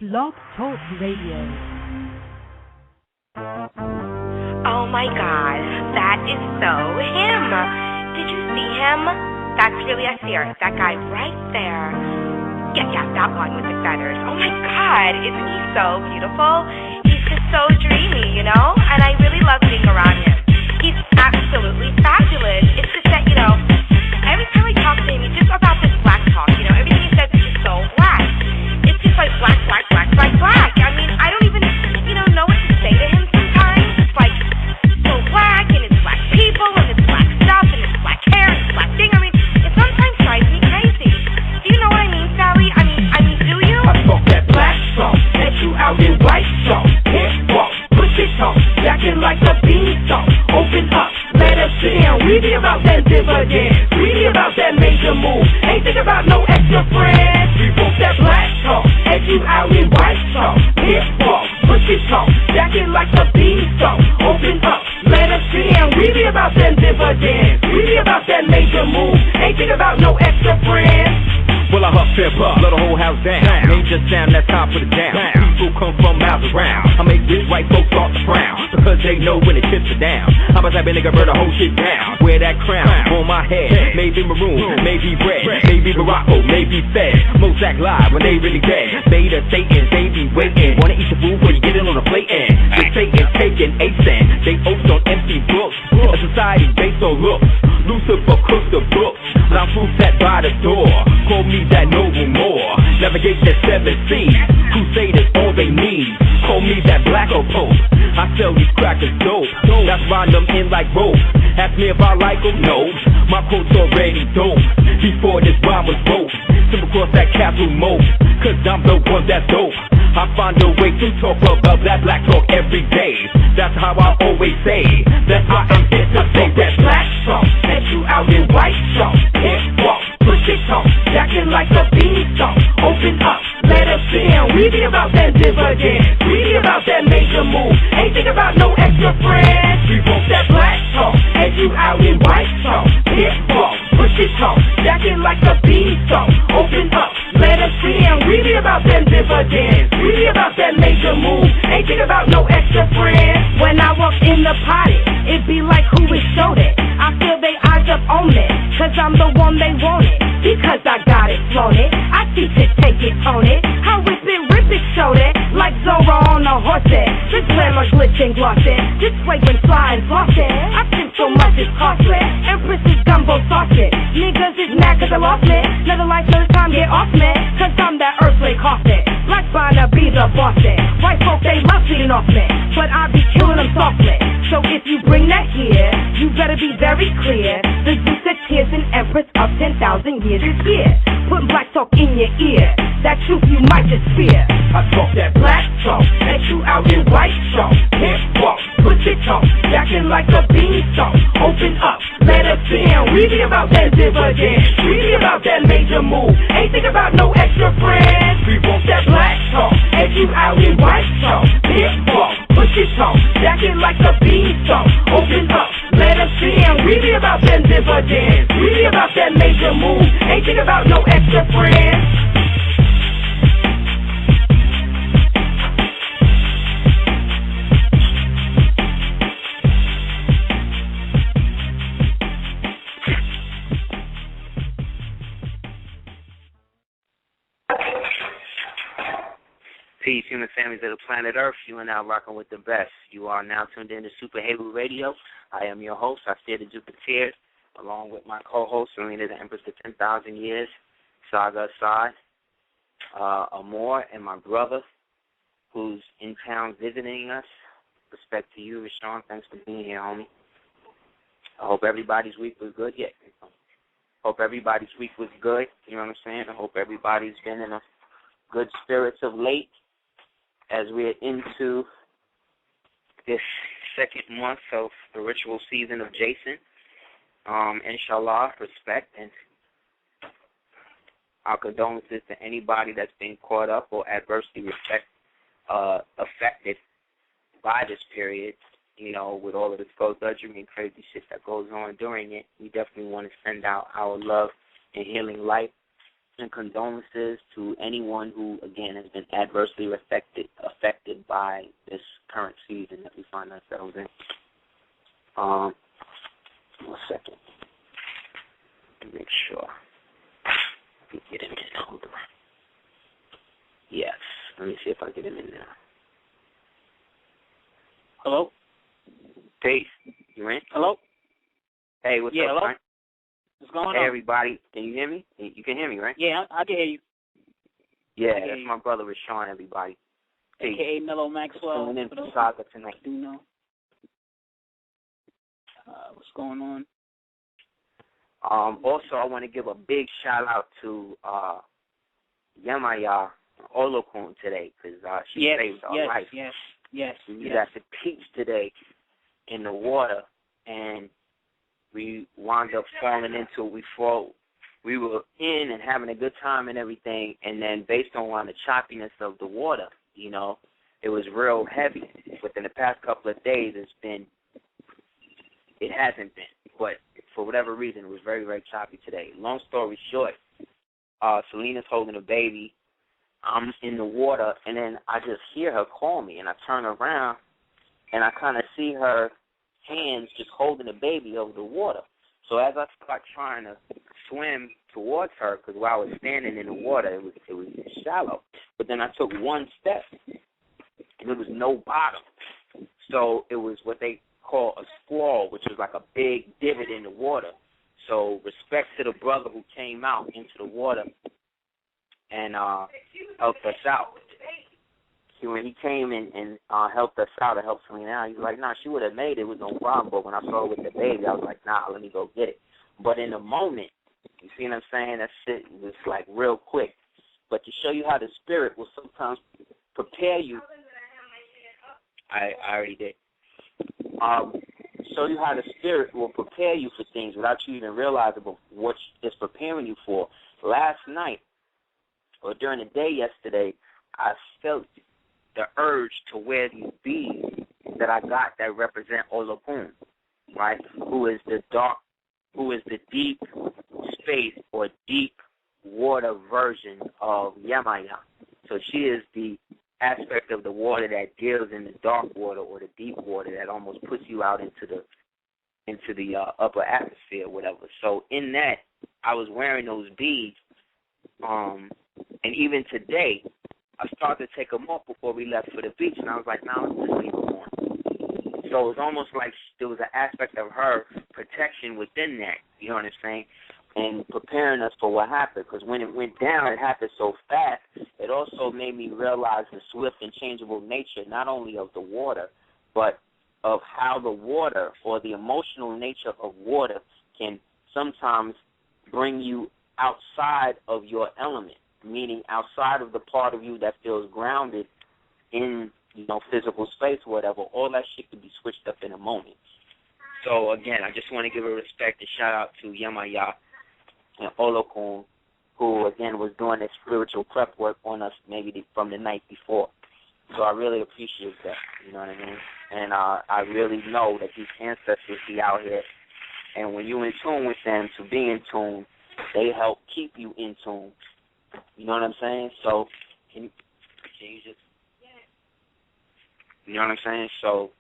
Blog Talk Radio. Oh my God, that is so him. Did you see him? That's really Aseer, that guy right there. Yeah, that one with the feathers. Oh my God, isn't he so beautiful? He's just so dreamy, you know? And I really love being around him. He's absolutely fabulous. It's just that, every time I talk to him, he's just about this black talk, everything he says is just so black. It's just like black. I mean, I don't even, know what to say to him sometimes. It's like so black, and it's black people, and it's black stuff, and it's black hair, and it's black thing. I mean, it sometimes drives me crazy. Do you know what I mean, Sally? I mean, do you? I talk that black song, that you out in white song. Can't walk, push it on, jacking like a beanstalk. Open up, let us jam. We be about that dividend. We be about that major move. Ain't think about no extra friends. We want that black song, and you out in white song. Can't walk, push it on, jacking like a beanstalk. Open up, let us jam. We be about that dividend. We be about that major move. Ain't think about no extra friends. Well, I huff hip up, let the whole house down. Ain't just down, that's time for the down. People come from miles around. I make rich white folks start to frown, because they know when the chips are down. I'm a type of nigga, burn the whole shit down. Wear that crown on my head, maybe maroon, maybe red, maybe Morocco, maybe Fed. Most act live when they really dead. Beta Satan, they be waiting. Wanna eat the food before you get it on the plate end. The Satan taking a cent, they oats on empty books. A society based on looks. Lucifer cooks the books, but I'm proof set by the door. Call me that noble Moor. Navigate that 7 seas. Crusaders all they need. Call me that black or post. I sell these crackers dope. That's why them in like rope. Ask me if I like them, no. My quote's already dope. Before this rhyme was wrote. Simple across that capital mode. Cause I'm the one that's dope. I find a way to talk about that black talk every day. That's how I always say that I am here to say that black song. That you out in white song. Can't walk, push it on, jacking like a beanstalk. Open up, let us jam. We be about that dividend. We be about that major move. Ain't think about no extra friends. We want that black song. And you out in white song. Can't walk, push it on, jacking like a beanstalk. Open up, let us jam. We be about that dividend. We be about that major move. Ain't think about no extra friends. When I walk in the party, it be like who is showed it. I feel they eyes up on me, cause I'm the one they wanted. Because I got it, flown it. I teach it, take it, own it. I whip it, rip it, show it. Like Zora on a horse it. Just glamour, glitch and gloss it. Just wait when flying, floss it. I spend so much it's costly. Empress's gumbo sauce it. Niggas is mad cause I lost it. Another life, another time, get off me. Cause I'm that earthly coffin. Black Bonner be the boss it. White folk, they love feeding off me. But I be killing them softly. So if you bring that here, you better be very clear. The use that tears an empress of 10,000 years is here. Putting black talk in your ear. That truth you might just fear. I talk that black talk, that you out in white talk. Can't walk, put it on, jacking like a beanstalk. Open up, let us jam. We be about that dividend. We be about that major move. Ain't think about no extra friends. We want that black talk, and you out in white talk. Can't walk, put it on, jacking like a beanstalk. Open up, let us jam. We be about that dividend. We be about that major move. Ain't think about no extra friends. Peace, human families of the planet Earth. You are now rocking with the best. You are now tuned in to Super Heru Radio. I am your host, Aseer the Jupiter, along with my co-host, Serena the Empress of 10,000 Years, Saga Assad, Amor, and my brother, who's in town visiting us. Respect to you, Rashawn. Thanks for being here, homie. I hope everybody's week was good. Yeah. Hope everybody's week was good. You know what I'm saying? I hope everybody's been in a good spirits of late as we're into this second month of the ritual season of Jason. Inshallah, respect and our condolences to anybody that's been caught up or adversely affected by this period, with all of the skullduggery and crazy shit that goes on during it. We definitely want to send out our love and healing light and condolences to anyone who, again, has been adversely affected by this current season that we find ourselves in. 1 second. Let me make sure. Let me get him in. Hold on. Yes. Let me see if I get him in now. Hello? Peace. You in? Hello? Hey, what's up, hello? Frank? What's going on? Hey, everybody. Can you hear me? You can hear me, right? Yeah, I can hear you. Yeah, that's my brother, Rashawn, everybody. Peace. A.K.A. Mellow Maxwell. Tuning in for Saga tonight. Do know. What's going on? Also, I want to give a big shout-out to Yamaya Olokun today, because she saved our life. Yes. We was at the beach today in the water, and we wound up falling into it. We were in and having a good time and everything, and then based on the choppiness of the water, it was real heavy. Within the past couple of days, it hasn't been, but for whatever reason, it was very, very choppy today. Long story short, Selena's holding a baby. I'm in the water, and then I just hear her call me, and I turn around, and I kind of see her hands just holding the baby over the water. So as I start trying to swim towards her, because while I was standing in the water, it was shallow. But then I took one step, and there was no bottom. So it was what they call a squall, which is like a big divot in the water. So respect to the brother who came out into the water and helped us out. See, when he came and helped us out and helped Selena out, he was like, nah, she would have made it with no problem. But when I saw her with the baby, I was like, nah, let me go get it. But in the moment, you see what I'm saying? That shit was like real quick. But to show you how the spirit will sometimes prepare you, I already did. Show you how the spirit will prepare you for things without you even realizing what it's preparing you for. Last night, or during the day yesterday, I felt the urge to wear these beads that I got that represent Olokun, right? Who is the deep space or deep water version of Yamaya. So she is the aspect of the water that deals in the dark water or the deep water that almost puts you out into the upper atmosphere or whatever. So in that, I was wearing those beads, and even today, I started to take them off before we left for the beach, and I was like, nah, let's just leave them on. So it was almost like there was an aspect of her protection within that, you know what I'm saying, and preparing us for what happened. Because when it went down, it happened so fast, it also made me realize the swift and changeable nature not only of the water, but of how the water or the emotional nature of water can sometimes bring you outside of your element, meaning outside of the part of you that feels grounded in, physical space or whatever. All that shit can be switched up in a moment. So, again, I just want to give a respect and shout-out to Yamaya and Olokun, who, again, was doing this spiritual prep work on us maybe from the night before. So I really appreciate that, you know what I mean? And I really know that these ancestors be out here, and when you're in tune with them, to be in tune, they help keep you in tune. You know what I'm saying? So, can you just, you know what I'm saying? So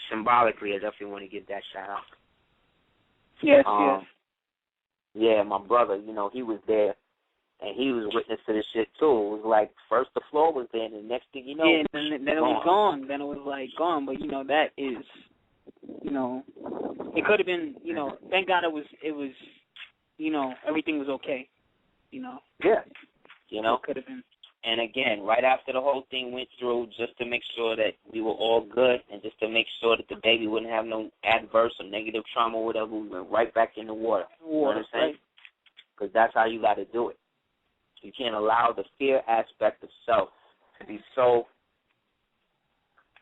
symbolically, I definitely want to give that shout out. Yes, Yeah, my brother, he was there, and he was witness to this shit too. It was like first the floor was there, and the next thing you know, then it was gone. Then it was like gone. But that is, it could have been, thank God it was, everything was okay. Yeah. It could have been. And again, right after the whole thing went through, just to make sure that we were all good and just to make sure that the baby wouldn't have no adverse or negative trauma or whatever, we went right back in the water. You know what I'm saying? Because that's how you got to do it. You can't allow the fear aspect of self to be so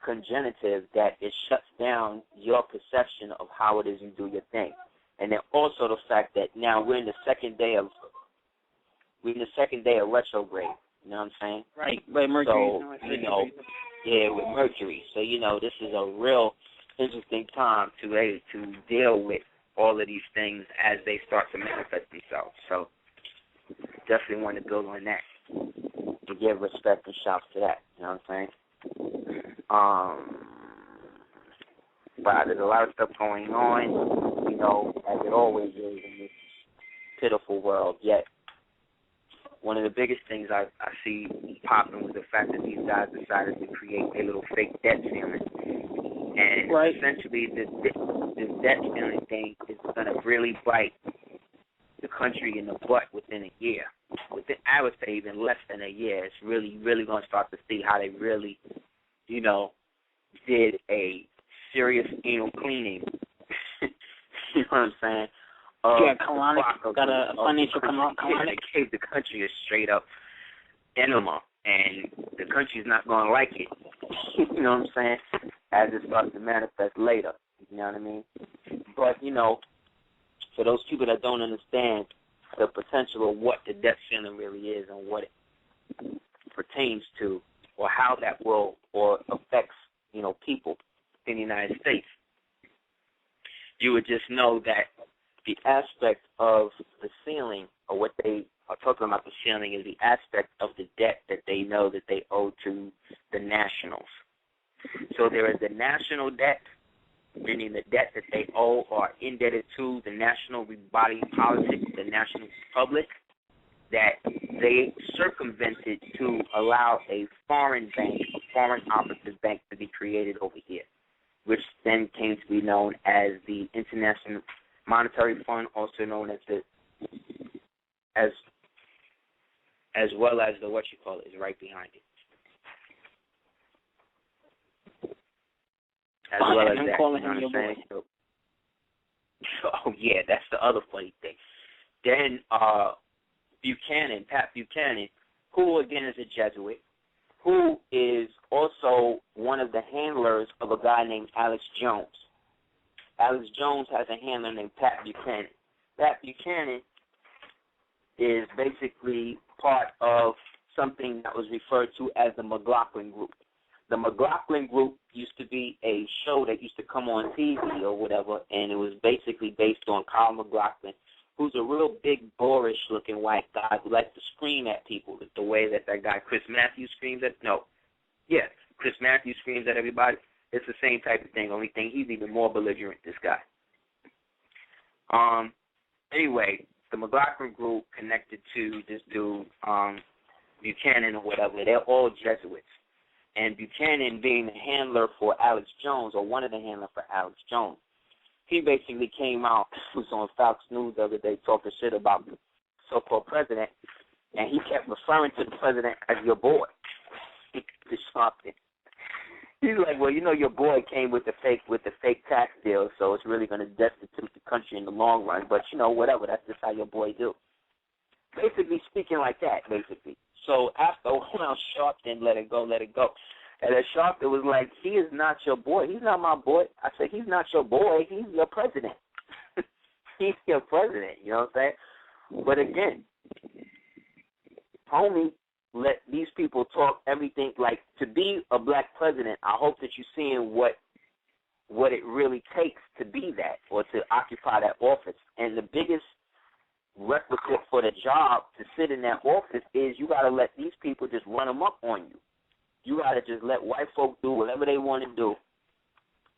congenitive that it shuts down your perception of how it is you do your thing. And then also the fact that now we're in the second day of retrograde. You know what I'm saying? Right, but Mercury. So, with Mercury. So, this is a real interesting time to deal with all of these things as they start to manifest themselves. So, definitely want to build on that and give respect and shouts to that. You know what I'm saying? But there's a lot of stuff going on, you know, as it always is in this pitiful world. Yet, one of the biggest things I see popping was the fact that these guys decided to create a little fake debt ceiling. And essentially, this debt ceiling thing is going to really bite the country in the butt within a year. I would say even less than a year. It's really, really going to start to see how they really, you know, did a serious anal cleaning. You know what I'm saying? Got a financial colonic. They gave the country a straight up enema, and the country's not going to like it. You know what I'm saying? As it starts to manifest later. You know what I mean? But, you know, for those people that don't understand the potential of what the debt ceiling really is and what it pertains to, or how that will or affects, you know, people in the United States, you would just know that the aspect of the ceiling, or what they are talking about the ceiling, is the aspect of the debt that they know that they owe to the nationals. So there is the national debt, meaning the debt that they owe or are indebted to the national body politic, the national public, that they circumvented to allow a foreign bank, a foreign operative bank, to be created over here, which then came to be known as the International Monetary Fund, also known as as well as the is right behind it. As well as that, you know what I'm saying? So, oh yeah, that's the other funny thing. Then Pat Buchanan, who again is a Jesuit, who is also one of the handlers of a guy named Alex Jones. Alex Jones has a handler named Pat Buchanan. Pat Buchanan is basically part of something that was referred to as the McLaughlin Group. The McLaughlin Group used to be a show that used to come on TV or whatever, and it was basically based on Kyle McLaughlin, who's a real big, boorish-looking white guy who likes to scream at people the way that guy Chris Matthews screams at. No. Yeah, Chris Matthews screams at everybody. It's the same type of thing, only thing he's even more belligerent, this guy. Anyway, the McLaughlin Group connected to this dude, Buchanan or whatever. They're all Jesuits. And Buchanan being the handler for Alex Jones, or one of the handlers for Alex Jones, he basically came out, was on Fox News the other day talking shit about the so-called president, and he kept referring to the president as your boy. He's like, well, you know, your boy came with the fake tax deal, so it's really going to destitute the country in the long run. But, you know, whatever, that's just how your boy do. Basically speaking like that, basically. So after a while, Sharp then let it go. And at Sharp, it was like, he is not your boy. He's not my boy. I said, he's not your boy. He's your president. He's your president, you know what I'm saying? But again, homie, let these people talk everything. Like, to be a black president, I hope that you're seeing what it really takes to be that, or to occupy that office. And the biggest requisite for the job to sit in that office is you got to let these people just run them up on you. You got to just let white folk do whatever they want to do,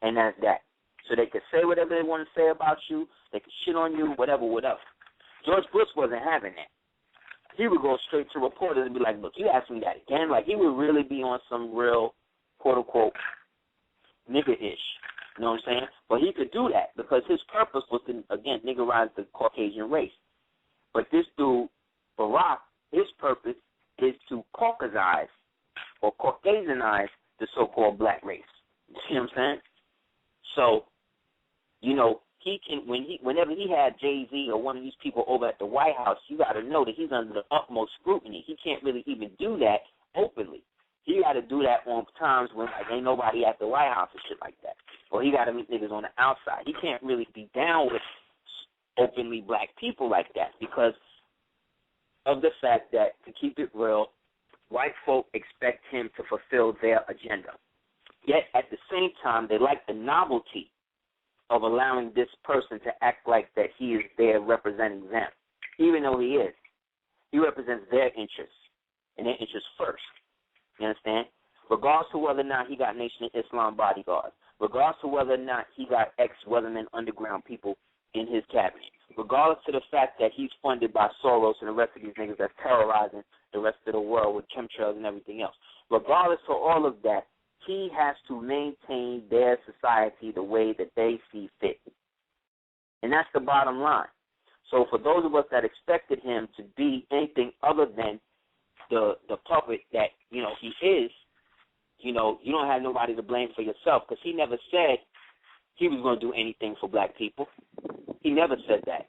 and that's that. So they can say whatever they want to say about you. They can shit on you, whatever. George Bush wasn't having that. He would go straight to reporters and be like, look, you asked me that again? Like, he would really be on some real, quote-unquote, nigga-ish. You know what I'm saying? But he could do that because his purpose was to, again, niggerize the Caucasian race. But this dude, Barack, his purpose is to Caucasize or Caucasianize the so-called black race. You see what I'm saying? So, you know, he can, whenever he had Jay-Z or one of these people over at the White House, you got to know that he's under the utmost scrutiny. He can't really even do that openly. He got to do that on times when like ain't nobody at the White House and shit like that. Or he got to meet niggas on the outside. He can't really be down with openly black people like that because of the fact that, to keep it real, white folk expect him to fulfill their agenda. Yet at the same time, they like the novelty of allowing this person to act like that he is there representing them, even though he is. their interests, and their interests first. You understand? Regardless to whether or not he got Nation of Islam bodyguards, regardless to whether or not he got ex-Weatherman underground people in his cabinet, regardless to the fact that he's funded by Soros and the rest of these niggas that's terrorizing the rest of the world with chemtrails and everything else. Regardless of all of that, he has to maintain their society the way that they see fit. And that's the bottom line. So for those of us that expected him to be anything other than the puppet that, he is, you don't have nobody to blame for yourself, because he never said he was going to do anything for black people. He never said that.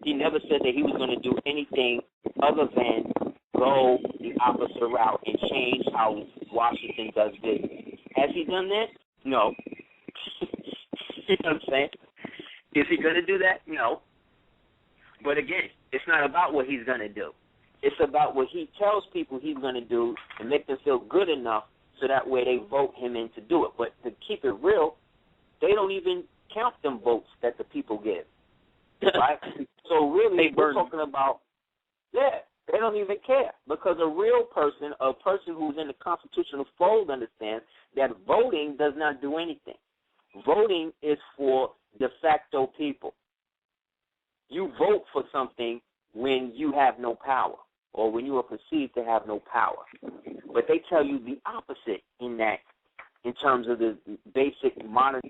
He never said that he was going to do anything other than go the opposite route and change how Washington does business. Has he done that? No. You know what I'm saying? Is he going to do that? No. But again, it's not about what he's going to do. It's about what he tells people he's going to do and make them feel good enough so that way they vote him in to do it. But to keep it real, they don't even count them votes that the people give. Right? So really, we're talking about, they don't even care, because a real person, a person who's in the constitutional fold, understands that voting does not do anything. Voting is for de facto people. You vote for something when you have no power, or when you are perceived to have no power. But they tell you the opposite in terms of the basic modern.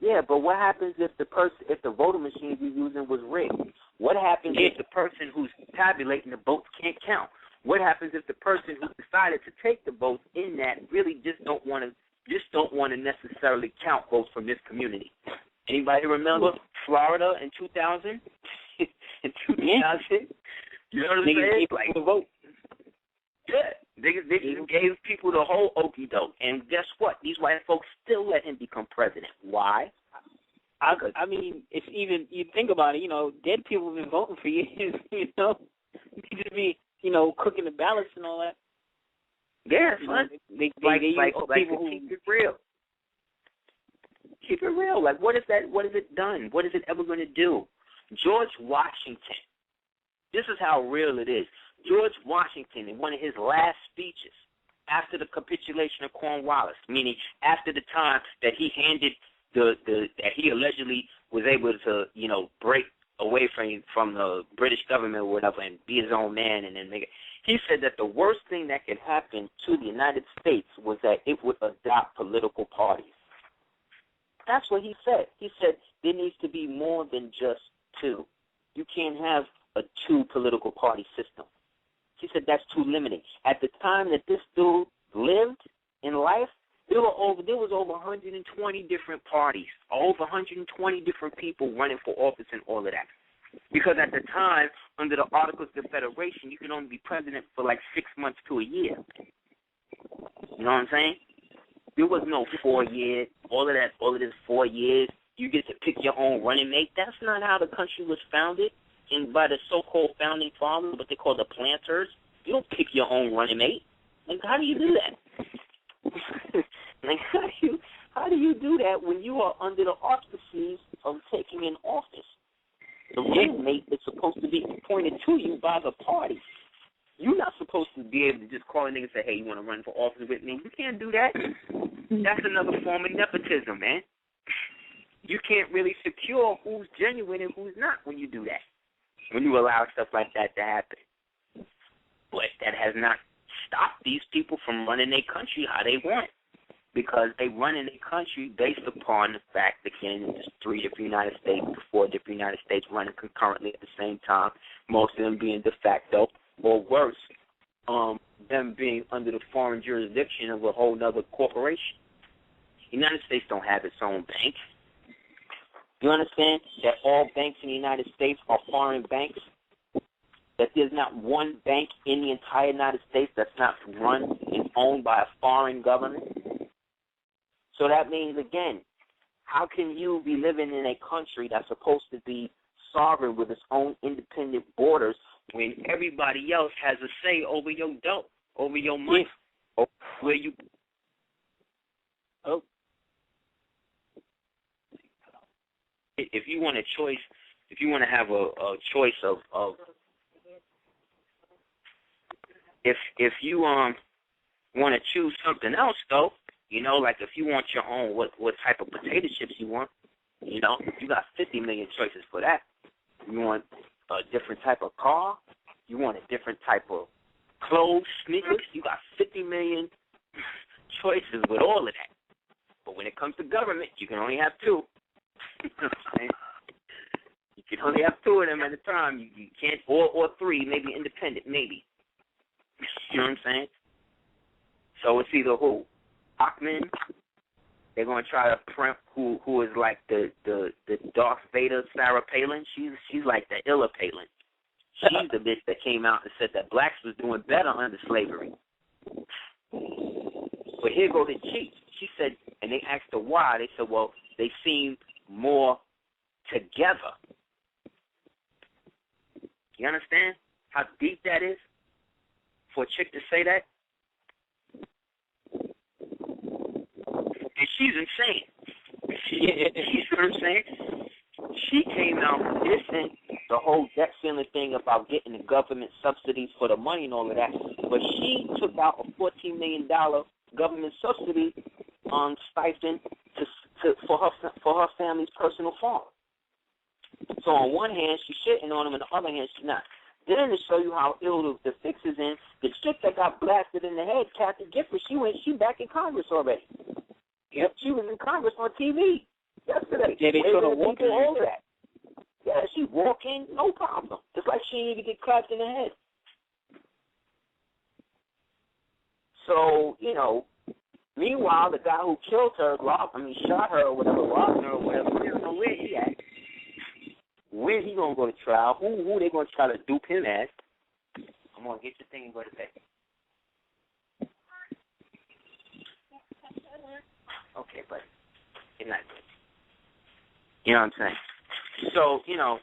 Yeah, but what happens if the voting machine you're using was rigged? What happens if the person who's tabulating the votes can't count? What happens if the person who decided to take the votes in that really just don't want to necessarily count votes from this community? Anybody remember Florida in 2000? In 2000, you know what I'm saying? Like the vote. Yeah, they gave people the whole okie doke, and guess what? These white folks still let him become president. Why? I mean, if even you think about it, dead people have been voting for years. You just be, cooking the ballots and all that. Yeah, son. They people who keep it real. Keep it real. Like, what is that? What has it done? What is it ever going to do? George Washington. This is how real it is. George Washington, in one of his last speeches, after the capitulation of Cornwallis, meaning after the time that he handed that he allegedly was able to, break away from the British government or whatever and be his own man and then make it. He said that the worst thing that could happen to the United States was that it would adopt political parties. That's what he said. He said there needs to be more than just two. You can't have a two political party system. He said that's too limiting. At the time that this dude lived in life, there was over 120 different parties, over 120 different people running for office and all of that. Because at the time, under the Articles of Confederation, you can only be president for like 6 months to a year. You know what I'm saying? There was no 4 years, all of this 4 years. You get to pick your own running mate. That's not how the country was founded by the so-called founding fathers, what they call the planters. You don't pick your own running mate. Like, how do you do that? Like, how do you do that when you are under the auspices of taking an office? The running mate is supposed to be appointed to you by the party. You're not supposed to be able to just call a nigga and say, hey, you want to run for office with me? You can't do that. That's another form of nepotism, man. You can't really secure who's genuine and who's not when you do that, when you allow stuff like that to happen. But that has not stopped these people from running their country how they want, because they run in their country based upon the fact that there's 3 different United States, 4 different United States running concurrently at the same time, most of them being de facto, or worse, them being under the foreign jurisdiction of a whole other corporation. The United States don't have its own bank. You understand that all banks in the United States are foreign banks? That there's not one bank in the entire United States that's not run and owned by a foreign government? So that means, again, how can you be living in a country that's supposed to be sovereign with its own independent borders when everybody else has a say over your dough, over your money, over where you... Oh. if you want a choice, if you want to have a choice of if you want to choose something else though, you know, like if you want your own what type of potato chips you want, you know, you got 50 million choices for that. You want a different type of car, you want a different type of clothes, sneakers, you got 50 million choices with all of that. But when it comes to government, you can only have two. You know what I'm saying? You can only have two of them at a time. You can't, or three, maybe independent, maybe. You know what I'm saying? So it's either who? Achman, they're going to try to print who is like the Darth Vader Sarah Palin. She's like the Illa Palin. She's the bitch that came out and said that blacks was doing better under slavery. But here go the cheat. She said, and they asked her why. They said, well, they seem more together. You understand how deep that is for a chick to say that? And she's insane. You know what I'm saying? She came out dissing the whole debt ceiling thing about getting the government subsidies for the money and all of that. But she took out a $14 million government subsidy on stipend for her family's personal farm. So on one hand, she's shitting on him, and on the other hand, she's not. Then to show you how ill the fix is in, the chick that got blasted in the head, Kathy Gifford, she back in Congress already. Yep, she was in Congress on TV yesterday. Yeah, they sort of walking all of that. Yeah, she walking, no problem. Just like she didn't even get clapped in the head. So, you know, meanwhile, the guy who killed her, shot her or whatever, robbed her or whatever, we don't know where he at. When he gonna go to trial? Who they gonna try to dupe him as? I'm gonna get your thing and go to bed. Okay, buddy. Good night. You know what I'm saying? So, you know,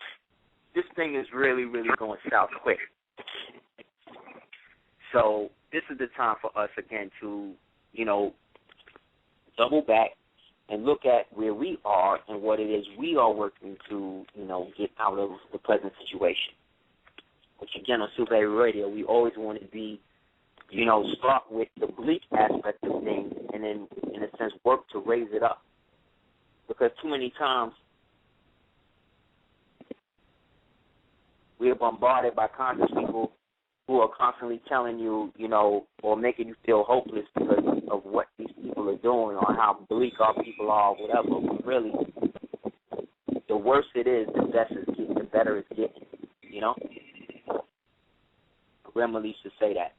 this thing is really, really going south quick. So this is the time for us again to, you know, double back and look at where we are and what it is we are working to, you know, get out of the present situation. Which, again, on Super Heru Radio, we always want to be, you know, start with the bleak aspect of things and then, in a sense, work to raise it up. Because too many times we are bombarded by conscious people who are constantly telling you, you know, or making you feel hopeless because of what these people are doing or how bleak our people are or whatever. But really, the worse it is, the better it's getting, you know? Grandma used to say that.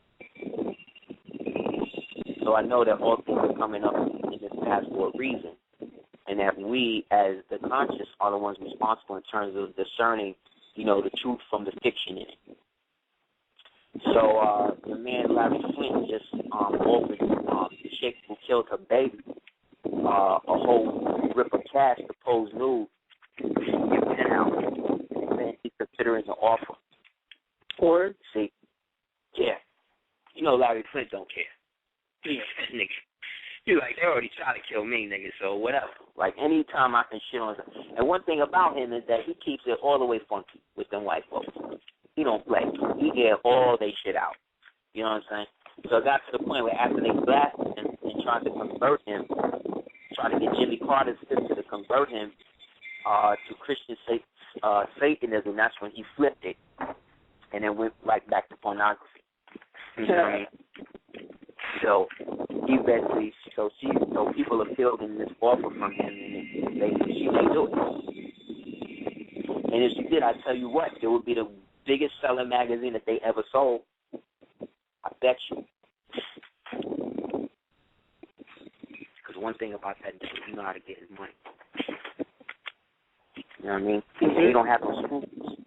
So I know that all things are coming up in this past for a reason, and that we, as the conscious, are the ones responsible in terms of discerning, you know, the truth from the fiction in it. So the man Larry Flint just offered the chick who killed her baby a whole rip of cash to pose nude to get penthouse. And then he's considering the offer. Or see, yeah, you know Larry Flint don't care. Yeah, nigga. You're like, they already tried to kill me, nigga, so whatever. Like, anytime I can shit on him. And one thing about him is that he keeps it all the way funky with them white folks. He don't play. He get all they shit out. You know what I'm saying? So it got to the point where after they blasted him and tried to convert him, tried to get Jimmy Carter's sister to convert him to Christian Satanism, that's when he flipped it and then went right back to pornography. You know what I mean? So he eventually, so people are fielding this offer from him, and she may do it. And if she did, I tell you what, it would be the biggest selling magazine that they ever sold. I bet you. Because one thing about that dude, he know how to get his money. You know what I mean? He don't have no scruples.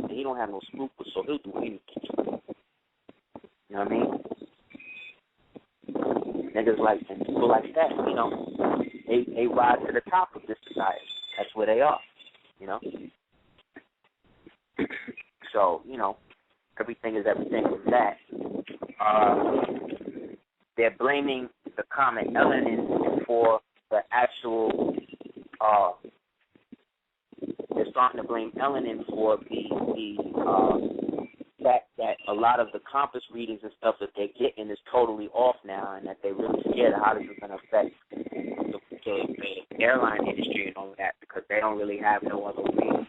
He don't have no scruples, so he'll do anything. You know what I mean? Niggas like and people like that, you know, they rise to the top of this society. That's where they are, you know. So, you know, everything is everything with that. They're blaming the common element for the actual they're starting to blame melanin for the fact that a lot of the compass readings and stuff that they're getting is totally off now, and that they're really scared of how this is going to affect the airline industry and all of that, because they don't really have no other means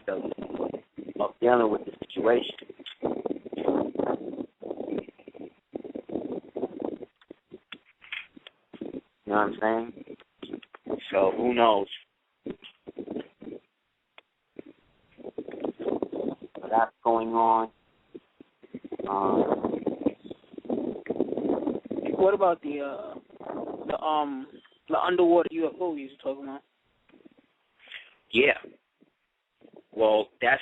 of dealing with the situation. You know what I'm saying? So who knows? But that's going on. What about the underwater UFO you were talking about? Yeah. Well, I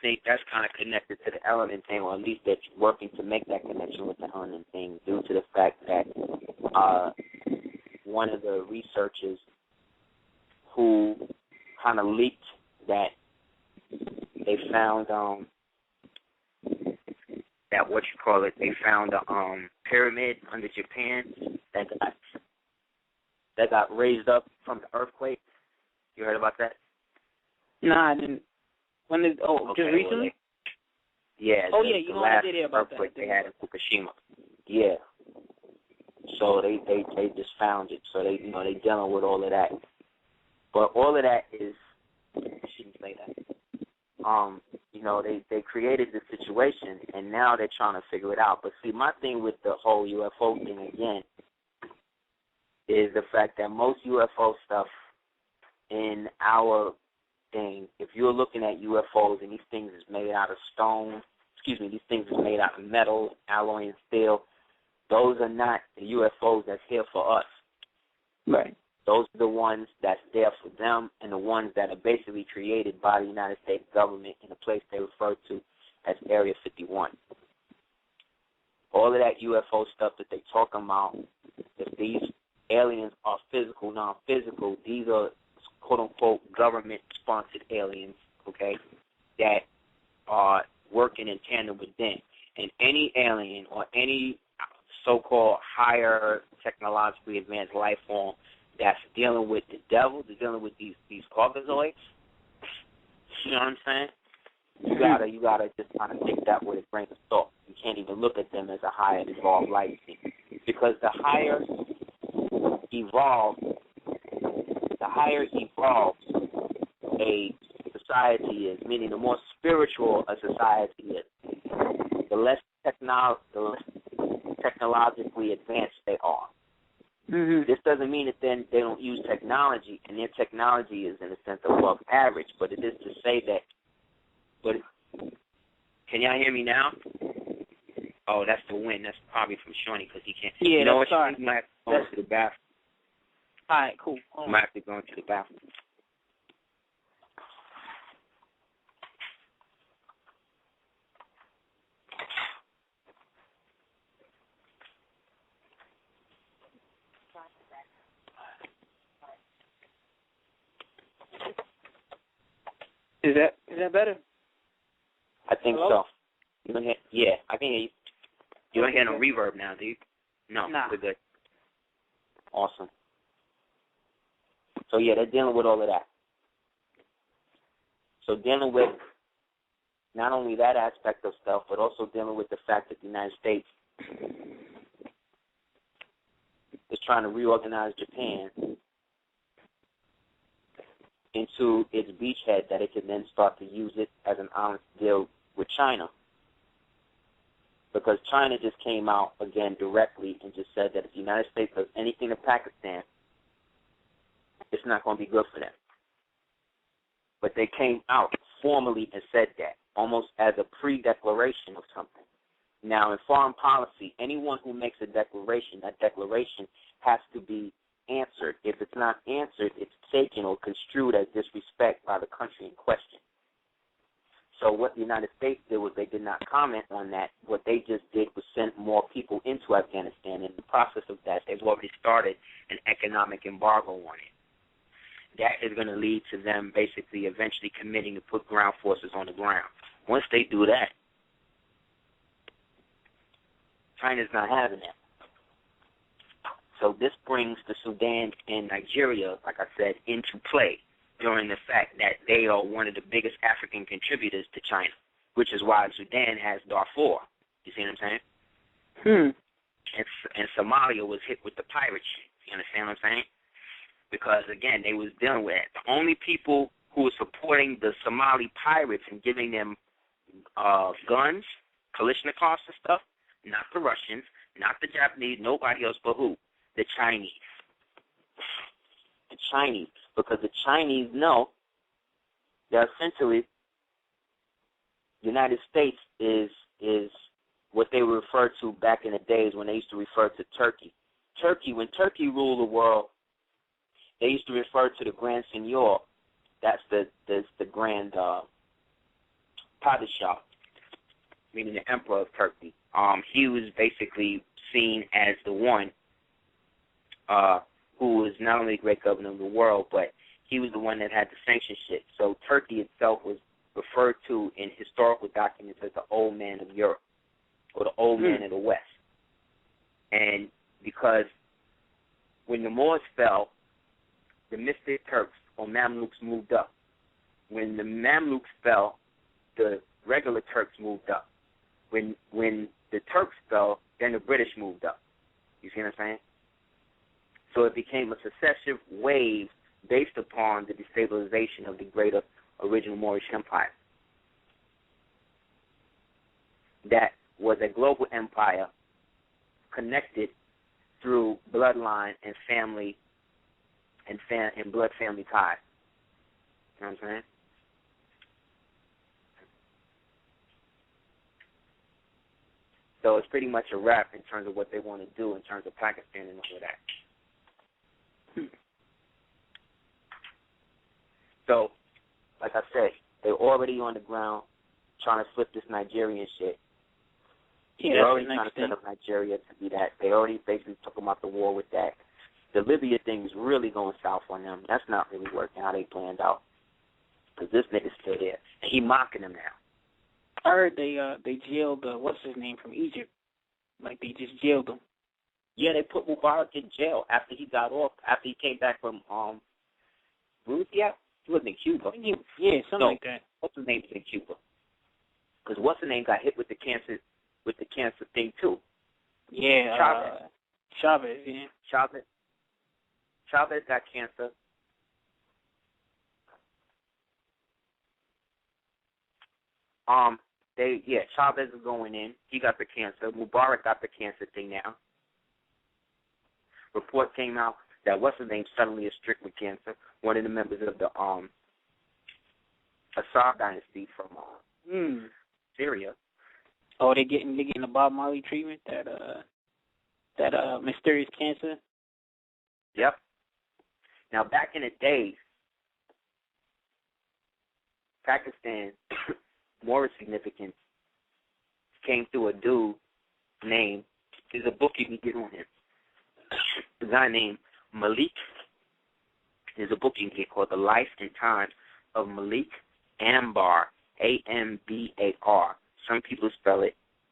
think that's kind of connected to the element thing, or at least they're working to make that connection with the element thing, due to the fact that one of the researchers who kind of leaked that they found they found a pyramid under Japan that got raised up from the earthquake. You heard about that? Nah, I didn't. When did? Just recently? Yeah. Oh, yeah, I did hear about earthquake that. They had in Fukushima. Yeah. So they just found it. So they dealing with all of that. But all of that is, I shouldn't say that. They created the situation, and now they're trying to figure it out. But see, my thing with the whole UFO thing again is the fact that most UFO stuff in our thing, if you're looking at UFOs and these things is made out of stone, these things is made out of metal, alloy, and steel, those are not the UFOs that's here for us. Right. Those are the ones that's there for them, and the ones that are basically created by the United States government in a place they refer to as Area 51. All of that UFO stuff that they talking about, if these aliens are physical, non-physical, these are quote-unquote government-sponsored aliens, okay, that are working in tandem with them. And any alien or any so-called higher technologically advanced life form that's dealing with the devil, they're dealing with these Caucasoids, you know what I'm saying? You gotta just kind of take that with a grain of salt. You can't even look at them as a higher evolved life thing, because the higher evolved a society is, meaning the more spiritual a society is, the less technologically advanced they are. Mm-hmm. This doesn't mean that then they don't use technology, and their technology is in a sense above average, but it is to say that. But can y'all hear me now? Oh, that's the wind. That's probably from Shawnee because he can't. Yeah, you know what? Sorry. You might have to go to the bathroom. All right, cool. You might have to go into the bathroom. Is that better? I think Hello? so. You don't hear? Yeah, I can hear you. You don't hear no reverb now, do you? No, nah. We're good. Awesome. So yeah, they're dealing with all of that. So dealing with not only that aspect of stuff, but also dealing with the fact that the United States is trying to reorganize Japan into its beachhead, that it can then start to use it as an honest deal with China. Because China just came out again directly and just said that if the United States does anything to Pakistan, it's not going to be good for them. But they came out formally and said that, almost as a pre-declaration of something. Now, in foreign policy, anyone who makes a declaration, that declaration has to be answered. If it's not answered, it's taken or construed as disrespect by the country in question. So what the United States did was they did not comment on that. What they just did was send more people into Afghanistan. In the process of that, they've already started an economic embargo on it. That is going to lead to them basically eventually committing to put ground forces on the ground. Once they do that, China's not having that. So this brings the Sudan and Nigeria, like I said, into play. during the fact that they are one of the biggest African contributors to China, which is why Sudan has Darfur. You see what I'm saying? And Somalia was hit with the pirate shit. You understand what I'm saying? Because, again, they was dealing with it. The only people who were supporting the Somali pirates and giving them guns, Kalashnikovs and stuff, not the Russians, not the Japanese, nobody else but who? The Chinese. The Chinese. Because the Chinese know that essentially the United States is what they referred to back in the days when they used to refer to Turkey. When Turkey ruled the world, they used to refer to the Grand Senor. That's the Grand Padishah, meaning the Emperor of Turkey. He was basically seen as the one who was not only the great governor of the world, but he was the one that had the sanction shit. So Turkey itself was referred to in historical documents as the old man of Europe, or the old man of the West. And because when the Moors fell, the mystic Turks or Mamluks moved up. When the Mamluks fell, the regular Turks moved up. When the Turks fell, then the British moved up. You see what I'm saying? So it became a successive wave based upon the destabilization of the greater original Moorish Empire. That was a global empire connected through bloodline and family and blood family ties. You know what I'm saying? So it's pretty much a wrap in terms of what they want to do in terms of Pakistan and all of that. So, like I said, they're already on the ground trying to flip this Nigerian shit. Yeah, they're already trying to set up Nigeria to be that. They already basically took them out the war with that. The Libya thing is really going south on them. That's not really working how they planned out. Because this nigga's still there. And he mocking them now. I heard they jailed, what's his name, from Egypt. Like, they just jailed him. Yeah, they put Mubarak in jail after he got off, after he came back from, where was he at? He wasn't in Cuba. Yeah, something like that. What's his name in Cuba? Because what's his name got hit with the cancer thing, too. Yeah, Chavez, yeah. Chavez got cancer. Chavez is going in. He got the cancer. Mubarak got the cancer thing now. Report came out that what's his name suddenly is strict with cancer. One of the members of the Aseer dynasty from Syria. Oh, they getting the Bob Marley treatment, that mysterious cancer. Yep. Now back in the days, Pakistan, more significance came through a dude named. There's a book you can get on him. A guy named Malik. There's a book you can get called The Life and Times of Malik Ambar, Ambar. Some people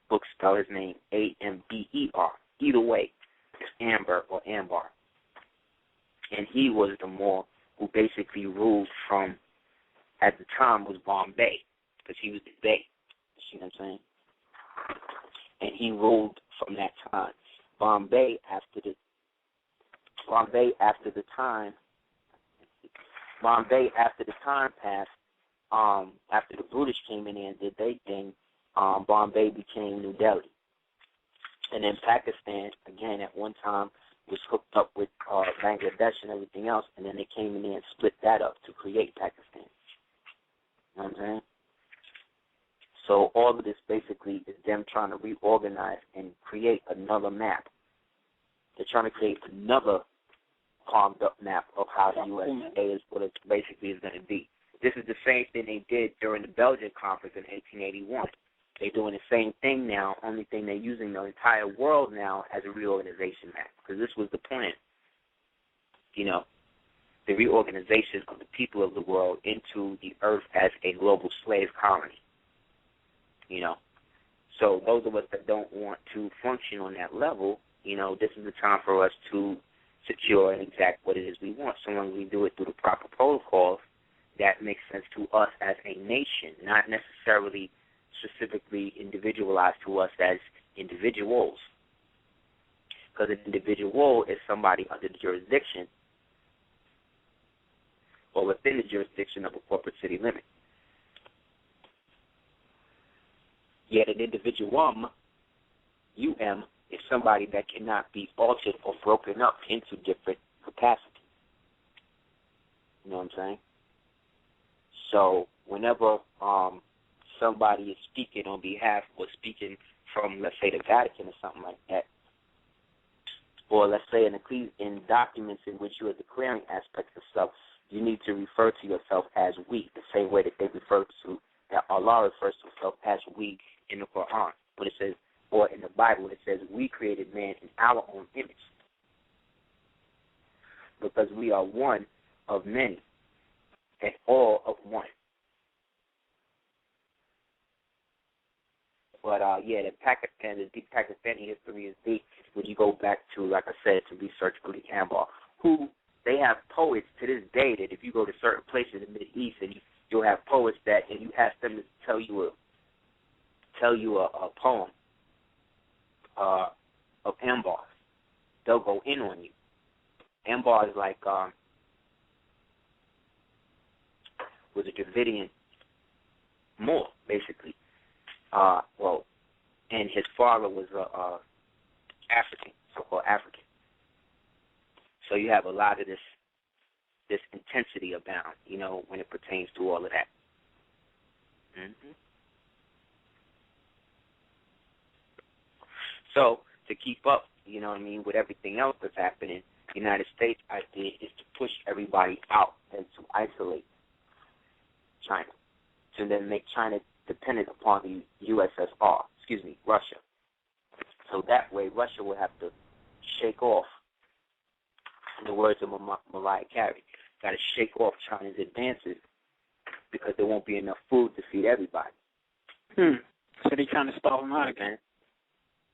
books spell his name Amber. Either way, it's Amber or Ambar. And he was the Moor who basically ruled from, at the time, was Bombay, because he was the Bey. You see what I'm saying? And he ruled from that time. Bombay after the time passed, after the British came in there and did their thing, Bombay became New Delhi. And then Pakistan, again, at one time, was hooked up with Bangladesh and everything else, and then they came in there and split that up to create Pakistan. You know what I'm saying? So all of this basically is them trying to reorganize and create another map. They're trying to create another carved up map of how the USA is what it basically is going to be. This is the same thing they did during the Belgian conference in 1881. They're doing the same thing now, only thing they're using the entire world now as a reorganization map, because this was the plan. You know, the reorganization of the people of the world into the earth as a global slave colony. You know, so those of us that don't want to function on that level, you know, this is the time for us to secure and exact what it is we want. So long as we do it through the proper protocols, that makes sense to us as a nation, not necessarily specifically individualized to us as individuals. Because an individual is somebody under the jurisdiction or within the jurisdiction of a corporate city limit. Yet an individuum, UM, is somebody that cannot be altered or broken up into different capacities. You know what I'm saying? So whenever somebody is speaking on behalf or speaking from, let's say, the Vatican or something like that, or let's say in documents in which you are declaring aspects of self, you need to refer to yourself as we, the same way that they refer to, that Allah refers to himself as we in the Quran. When it says, or in the Bible, it says, we created man in our own image. Because we are one of many and all of one. But, the Pakistani history is deep when you go back to, like I said, to research Gully Campbell, who they have poets to this day that if you go to certain places in the Middle East and you'll have poets that, and you ask them to tell you a poem of Ambar, they'll go in on you. Ambar is like was a Dravidian Moor, basically. And his father was African, so-called African. So you have a lot of this intensity abound, when it pertains to all of that. Mm-hmm. So to keep up, with everything else that's happening, the United States idea is to push everybody out and to isolate China, to then make China dependent upon the Russia. So that way Russia will have to shake off, in the words of Mariah Carey, got to shake off China's advances because there won't be enough food to feed everybody. So they're trying to stall them out again.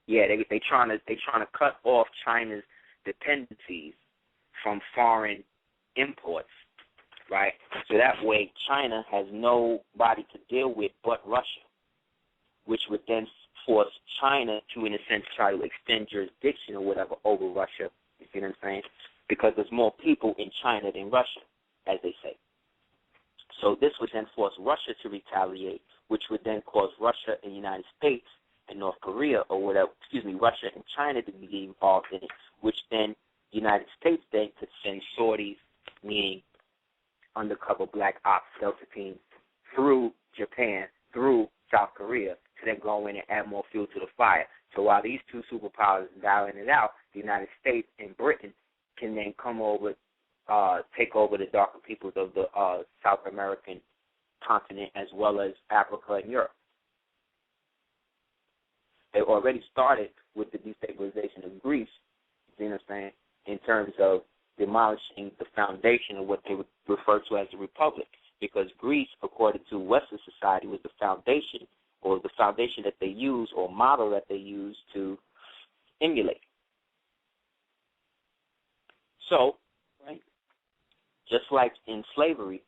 Yeah, they trying to cut off China's dependencies from foreign imports, right? So that way China has nobody to deal with but Russia, which would then force China to, in a sense, try to extend jurisdiction or whatever over Russia. You see what I'm saying? Because there's more people in China than Russia, as they say. So this would then force Russia to retaliate, which would then cause Russia and the United States and North Korea or whatever, Russia and China to be involved in it, which then the United States then could send sorties, meaning undercover black ops, Delta teams, through Japan, through South Korea, to then go in and add more fuel to the fire. So while these two superpowers are dialing it out, the United States and Britain can then come over, take over the darker peoples of the South American continent as well as Africa and Europe. They already started with the destabilization of Greece, you know what I'm saying, in terms of demolishing the foundation of what they would refer to as the Republic, because Greece, according to Western society, was the foundation, or the foundation that they use or model that they use to emulate. So, right, just like in slavery,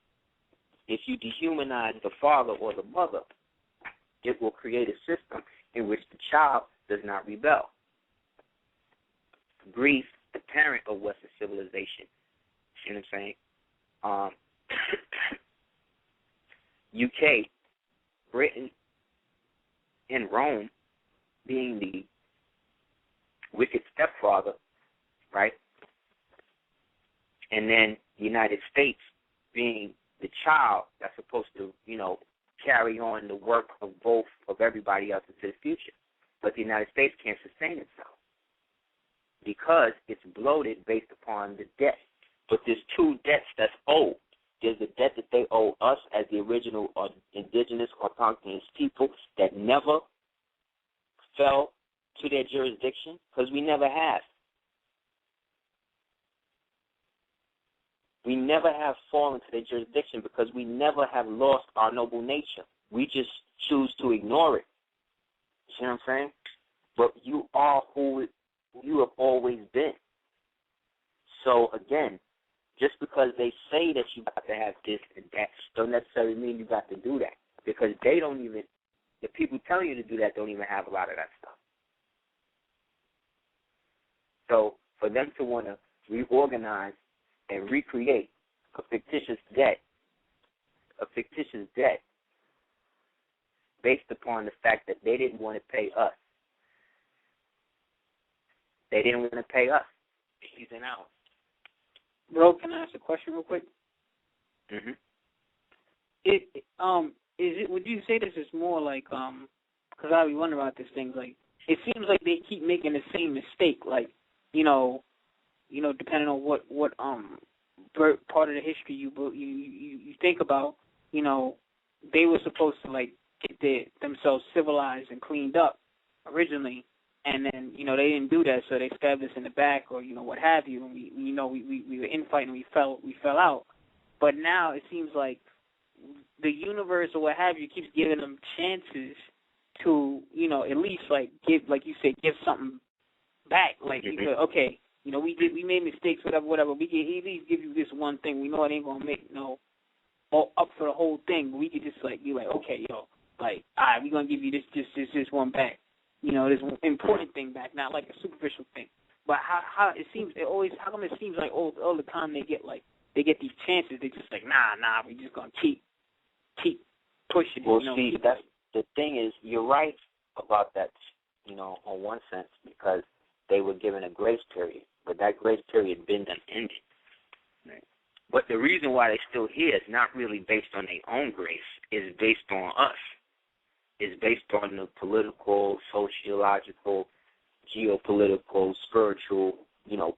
if you dehumanize the father or the mother, it will create a system in which the child does not rebel. Greece, the parent of Western civilization, you know what I'm saying? UK, Britain, and Rome being the wicked stepfather, right? And then the United States being the child that's supposed to, carry on the work of both of everybody else into the future. But the United States can't sustain itself because it's bloated based upon the debt. But there's two debts that's owed. There's the debt that they owe us as the original indigenous or Tonkinese people that never fell to their jurisdiction, because we never have. We never have fallen to their jurisdiction because we never have lost our noble nature. We just choose to ignore it. You see what I'm saying? But you are who you have always been. So, again, Just because they say that you got to have this and that don't necessarily mean you got to do that, because they don't even, the people telling you to do that don't even have a lot of that stuff. So for them to want to reorganize and recreate a fictitious debt based upon the fact that they didn't want to pay us. They didn't want to pay us. He's an hour. Bro, can I ask a question real quick? Mm-hmm. Would you say this is more like, because I be wondering about this thing, like, it seems like they keep making the same mistake, like, depending on what part of the history you think about, they were supposed to, like, get themselves civilized and cleaned up originally, and then, they didn't do that, so they stabbed us in the back or, what have you, and we were infighting, we fell out. But now it seems like the universe or what have you keeps giving them chances to, at least, like, give, like you said, give something back. Like, okay, we made mistakes, whatever. We can at least give you this one thing. We know it ain't gonna make up for the whole thing. But we could just like be like, okay, all right, we're gonna give you this one back. This important thing back, not like a superficial thing. But how come it seems like all the time they get these chances, they just like nah, we just gonna keep pushing. Well, see, that's the thing is, you're right about that. On one sense, because they were given a grace period, but that grace period been done ended. Right. But the reason why they're still here is not really based on their own grace. It's based on us. It's based on the political, sociological, geopolitical, spiritual,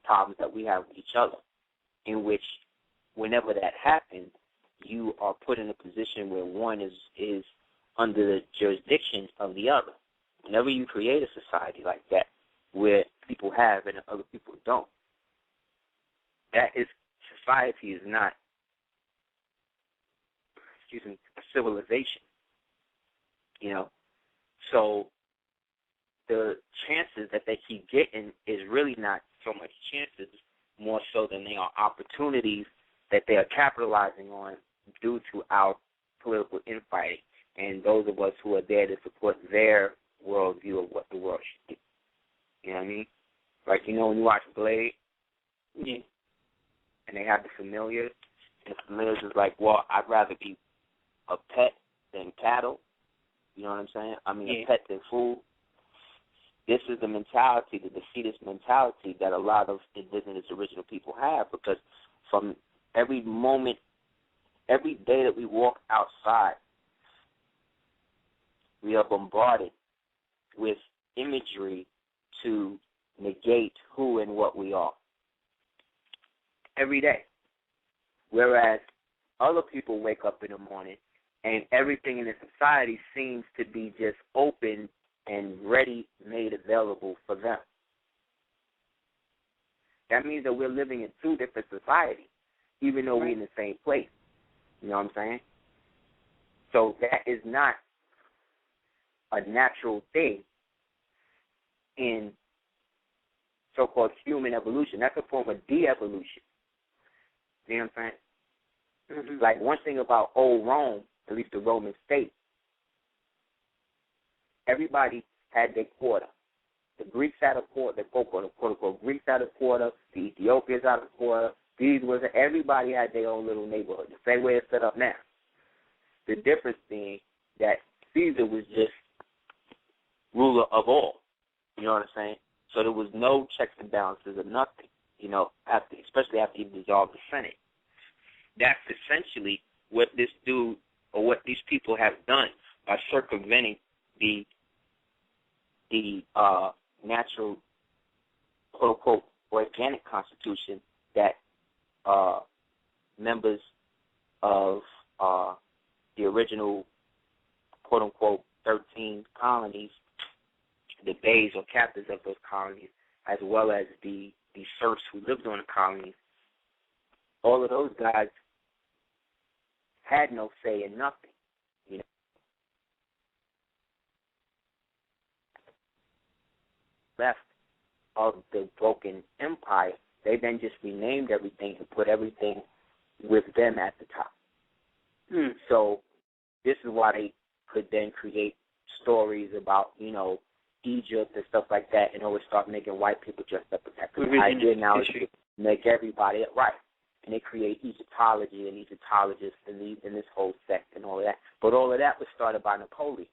problems that we have with each other, in which whenever that happens, you are put in a position where one is under the jurisdiction of the other. Whenever you create a society like that, where people have and other people don't, society is not, a civilization. So the chances that they keep getting is really not so much chances, more so than they are opportunities that they are capitalizing on due to our political infighting and those of us who are there to support their worldview of what the world should be. You know what I mean? Like, when you watch Blade, yeah, and they have the familiars, and the familiars is like, well, I'd rather be a pet than cattle. You know what I'm saying? A pet than food. This is the mentality, the defeatist mentality that a lot of indigenous original people have, because from every moment, every day that we walk outside, we are bombarded with imagery to negate who and what we are. Every day. Whereas other people wake up in the morning and everything in the society seems to be just open and ready, made available for them. That means that we're living in two different societies, even though we're in the same place. You know what I'm saying? So that is not a natural thing in so-called human evolution. That's a form of de-evolution. You know what I'm saying? Mm-hmm. Like, one thing about old Rome, at least the Roman state, everybody had their quarter. The Greeks had a quarter, the quote-unquote Greeks had a quarter, the Ethiopians had a quarter. Everybody had their own little neighborhood, the same way it's set up now. The difference being that Caesar was just ruler of all. You know what I'm saying? So there was no checks and balances or nothing, especially after he dissolved the Senate. That's essentially what this dude or what these people have done by circumventing the natural, quote-unquote, organic constitution that members of the original, quote-unquote, 13 colonies, the beys or captains of those colonies, as well as the serfs who lived on the colonies, all of those guys had no say in nothing. Left of the broken empire They then just renamed everything and put everything with them at the top. So this is why they could then create stories about, Egypt and stuff like that, and always start making white people dressed up with that. Because the idea now is to make everybody right. And they create Egyptology and Egyptologists in this whole sect and all of that. But all of that was started by Napoleon.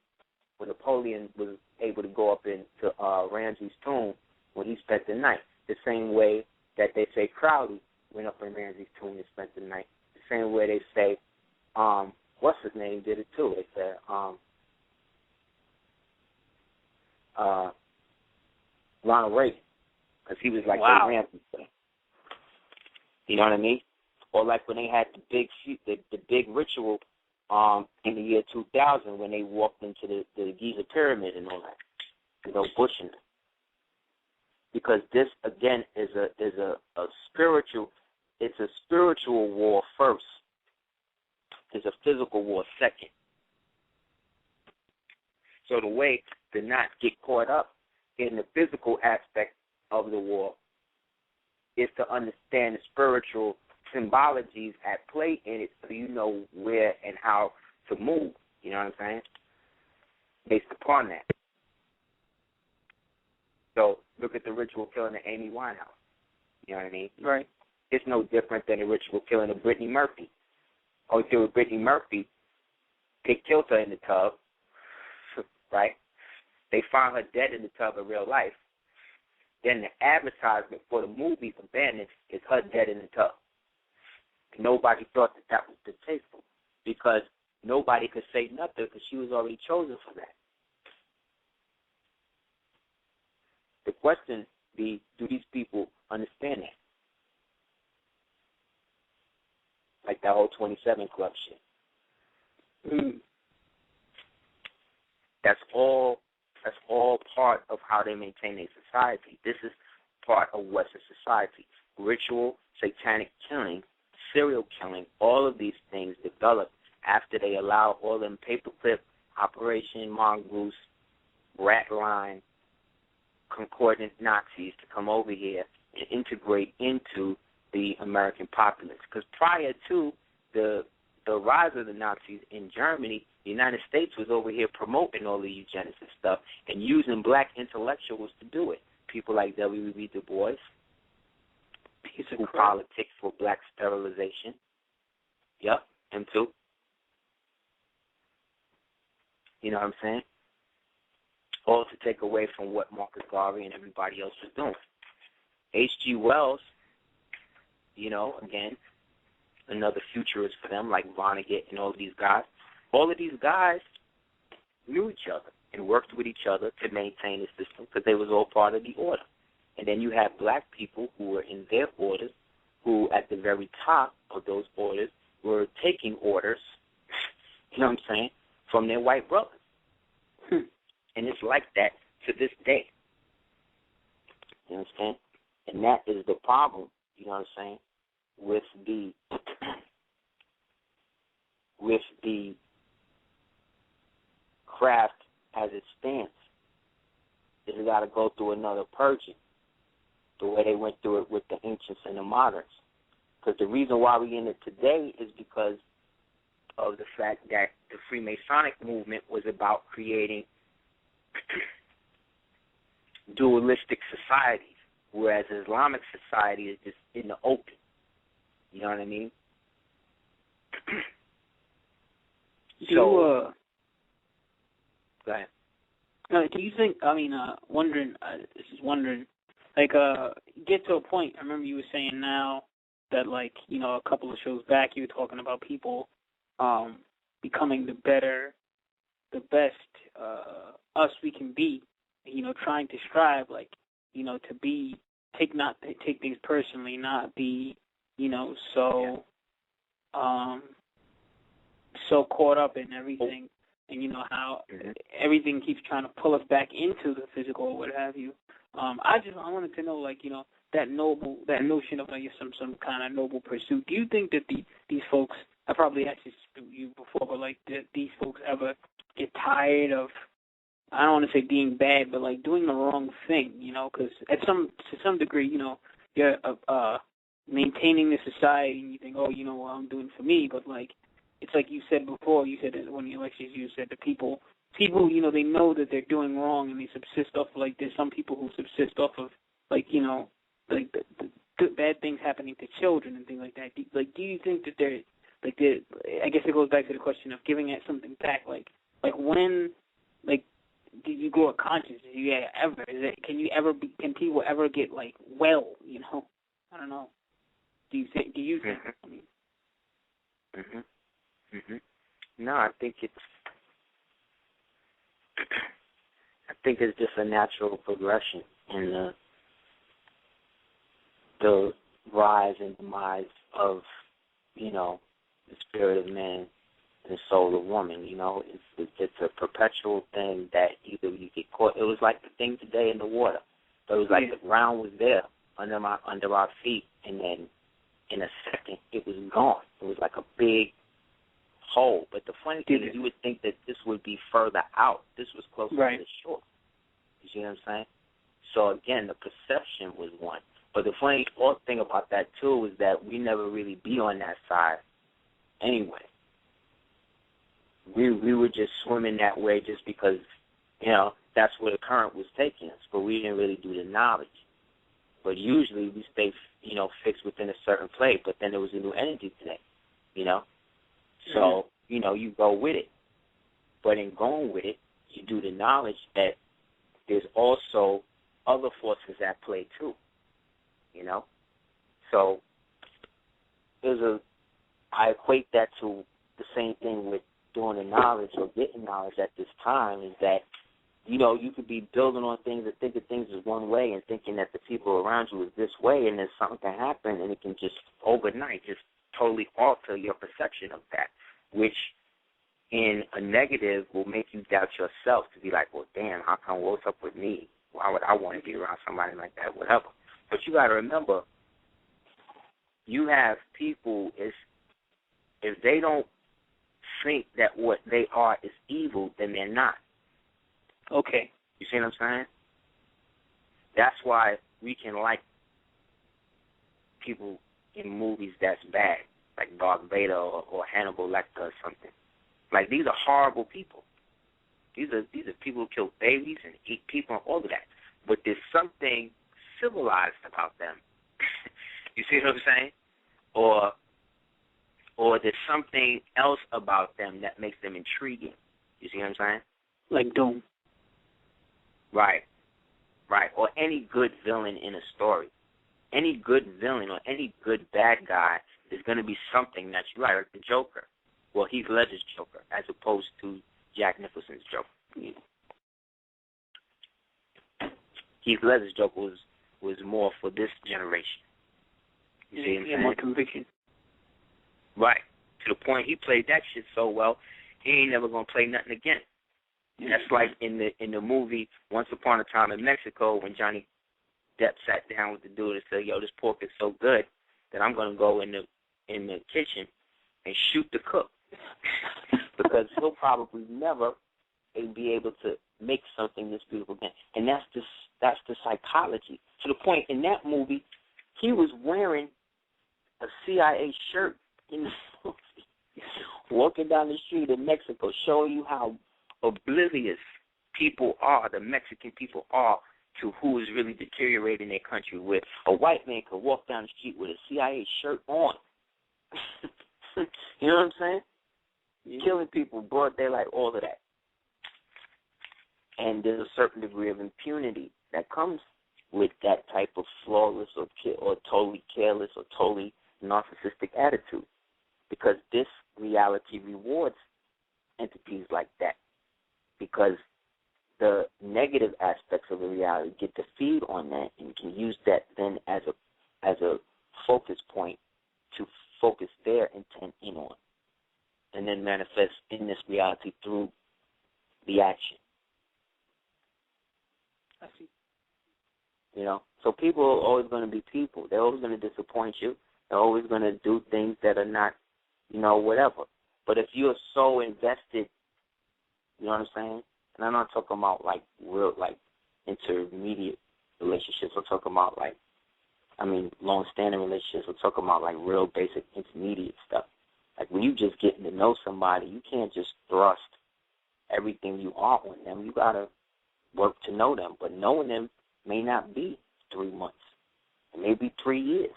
When Napoleon was able to go up into Ramses' tomb when he spent the night, the same way that they say Crowley went up in Ramses' tomb and spent the night, the same way they say, what's his name did it too. They said, Ronald Reagan, because he was like the Ramses thing. You know what I mean? Or like when they had the big ritual in the year 2000 when they walked into the Giza pyramid and all that, Bush and them. Because this again is a spiritual. It's a spiritual war first. It's a physical war second. So the way to not get caught up in the physical aspect of the war is to understand the spiritual symbologies at play in it, so you know where and how to move. You know what I'm saying? Based upon that. So look at the ritual killing of Amy Winehouse. You know what I mean? Right. It's no different than the ritual killing of Brittany Murphy. All we with Brittany Murphy, they killed her in the tub, right? They found her dead in the tub in real life. Then the advertisement for the movie for Bandit is her dead in the tub. Nobody thought that was distasteful because nobody could say nothing because she was already chosen for that. The question be, do these people understand that? Like that whole 27 Club shit. That's all part of how they maintain their society. This is part of Western society. Ritual, satanic killing, serial killing, all of these things develop after they allow all them paperclip, Operation Mongoose, Rat Line, concordant Nazis to come over here and integrate into the American populace. Because prior to the rise of the Nazis in Germany, the United States was over here promoting all the eugenics and stuff and using black intellectuals to do it. People like W.E.B. Du Bois, who politics for black sterilization. Yep, him too. You know what I'm saying? All to take away from what Marcus Garvey and everybody else was doing. H.G. Wells, again, another futurist for them, like Vonnegut and all of these guys. All of these guys knew each other and worked with each other to maintain the system because they was all part of the order. And then you have black people who were in their orders, who at the very top of those orders were taking orders, you know what I'm saying, from their white brothers. And it's like that to this day. You understand? And that is the problem, you know what I'm saying, with the craft as it stands. It's got to go through another purging, the way they went through it with the ancients and the moderns. Because the reason why we're in it today is because of the fact that the Freemasonic movement was about creating dualistic societies, whereas Islamic society is just in the open. You know what I mean? Go ahead. Do you think, wondering, get to a point, I remember you were saying now that, a couple of shows back, you were talking about people becoming the best us we can be, trying to strive, to be, take things personally, not be, so caught up in everything, and how everything keeps trying to pull us back into the physical or what have you. I wanted to know, that notion of some kind of noble pursuit. Do you think that these folks, I probably asked you before, but did these folks ever get tired of, I don't want to say being bad, but doing the wrong thing, because to some degree, you're maintaining the society, and you think, oh, you know, well, I'm doing it for me, but like, it's like you said before. You said that when the elections, you said the people, you know, they know that they're doing wrong, and they subsist off like there's some people who subsist off of like, you know, like the bad things happening to children and things like that. Do you think that they're like I guess it goes back to the question of giving it something back. Like when, like, do you grow a conscience? Do you ever? Can people ever get like well? You know, I don't know. Do you think? I mean, No, I think it's just a natural progression in the rise and demise of, you know, the spirit of man and the soul of woman. You know, it's a perpetual thing that either you get caught. It was like the thing today in the water. So it was like the ground was there under our feet, and then in a second it was gone. It was like a big hole. But the funny thing is, you would think that this would be further out. This was closer to the shore. You see what I'm saying? So again, the perception was one. But the funny thing about that too is that we never really be on that side anyway. We were just swimming that way just because, you know, that's where the current was taking us. But we didn't really do the knowledge. But usually we stay, you know, fixed within a certain place. But then there was a new energy today, you know. So, you know, you go with it. But in going with it, you do the knowledge that there's also other forces at play too, you know. So I equate that to the same thing with doing the knowledge or getting knowledge at this time, is that, you know, you could be building on things and thinking things is one way and thinking that the people around you is this way, and then something can happen and it can just overnight just totally alter your perception of that, which in a negative will make you doubt yourself, to be like, well, damn, how come, what's up with me? Why would I want to be around somebody like that, whatever? But you got to remember, you have people, if they don't think that what they are is evil, then they're not. Okay. You see what I'm saying? That's why we can like people in movies that's bad, like Darth Vader or Hannibal Lecter or something. Like, these are horrible people. These are people who kill babies and eat people and all of that. But there's something civilized about them. You see what I'm saying? Or there's something else about them that makes them intriguing. You see what I'm saying? Like Doom. Right. Or any good villain in a story. Any good villain or any good bad guy is going to be something that you like the Joker. Well, Heath Ledger's Joker, as opposed to Jack Nicholson's Joker. Heath Ledger's Joker was more for this generation. You see what I'm saying? More conviction. Right. To the point he played that shit so well, he ain't never gonna play nothing again. That's like in the movie Once Upon a Time in Mexico, when Johnny Depp sat down with the dude and said, "Yo, this pork is so good that I'm gonna go in the kitchen and shoot the cook," because he'll probably never be able to make something this beautiful again. And that's the psychology. To the point in that movie, he was wearing a CIA shirt in the movie, walking down the street in Mexico, showing you how oblivious people are, the Mexican people are, to who is really deteriorating their country. With a white man could walk down the street with a CIA shirt on. You know what I'm saying? Killing people, broad daylight, all of that. And there's a certain degree of impunity that comes with that type of flawless or totally careless or totally narcissistic attitude, because this reality rewards entities like that, because the negative aspects of the reality get to feed on that and can use that then as a focus point to focus their intent in on, and then manifest in this reality through the action. I see. You know, so people are always going to be people. They're always going to disappoint you. They're always going to do things that are not, you know, whatever. But if you're so invested, you know what I'm saying? And I'm not talking about like real, like intermediate relationships. I'm talking about like I mean, long-standing relationships. We're talking about, like, real basic intermediate stuff. Like, when you just getting to know somebody, you can't just thrust everything you are on them. You got to work to know them. But knowing them may not be 3 months. It may be 3 years.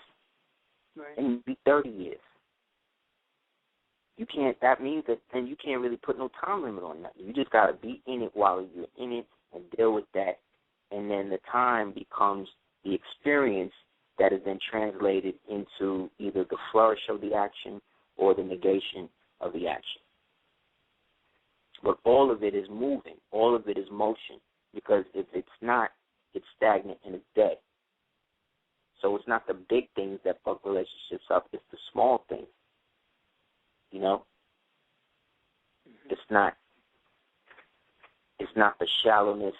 Right. It may be 30 years. You can't. That means that then you can't really put no time limit on that. You just got to be in it while you're in it and deal with that. And then the time becomes the experience that is then translated into either the flourish of the action or the negation of the action. But all of it is moving. All of it is motion. Because if it's not, it's stagnant and it's dead. So it's not the big things that fuck relationships up. It's the small things. You know? It's not the shallowness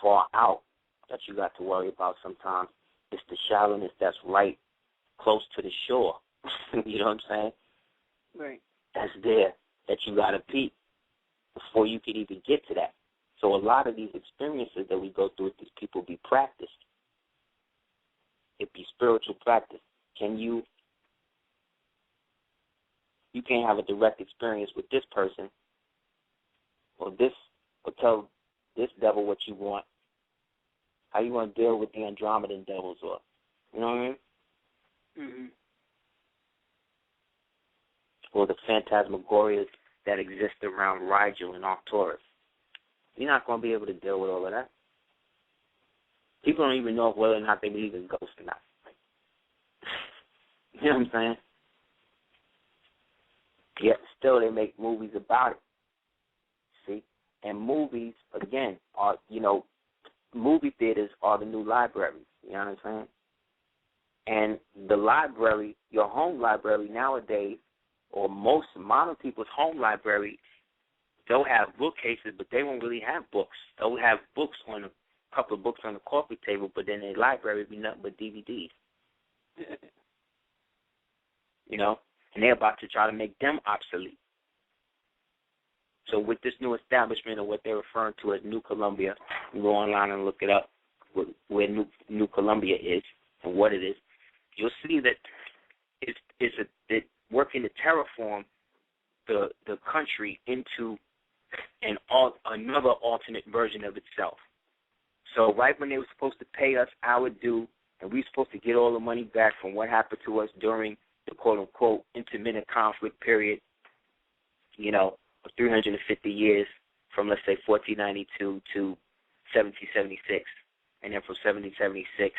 far out that you got to worry about sometimes. It's the shallowness that's right close to the shore. You know what I'm saying? Right. That's there that you got to peep before you could even get to that. So a lot of these experiences that we go through with these people be practiced. It be spiritual practice. You can't have a direct experience with this person or tell this devil what you want. How you want to deal with the Andromedan devils, or you know what I mean? Mm-hmm. Or the phantasmagorias that exist around Rigel and Arcturus. You're not going to be able to deal with all of that. People don't even know whether or not they believe in ghosts or not. You know what I'm saying? Yet still they make movies about it. See? And movies, again, are, movie theaters are the new libraries. You know what I'm saying? And the library, your home library nowadays, or most modern people's home library, they'll have bookcases, but they won't really have books. They'll have a couple of books on the coffee table, but then their library will be nothing but DVDs. And they're about to try to make them obsolete. So with this new establishment, or what they're referring to as New Columbia, you go online and look it up, where New Columbia is and what it is, you'll see that it's working to terraform the country into another alternate version of itself. So right when they were supposed to pay us our due, and we were supposed to get all the money back from what happened to us during the quote-unquote intermittent conflict period, of 350 years, from, let's say, 1492 to 1776, and then from 1776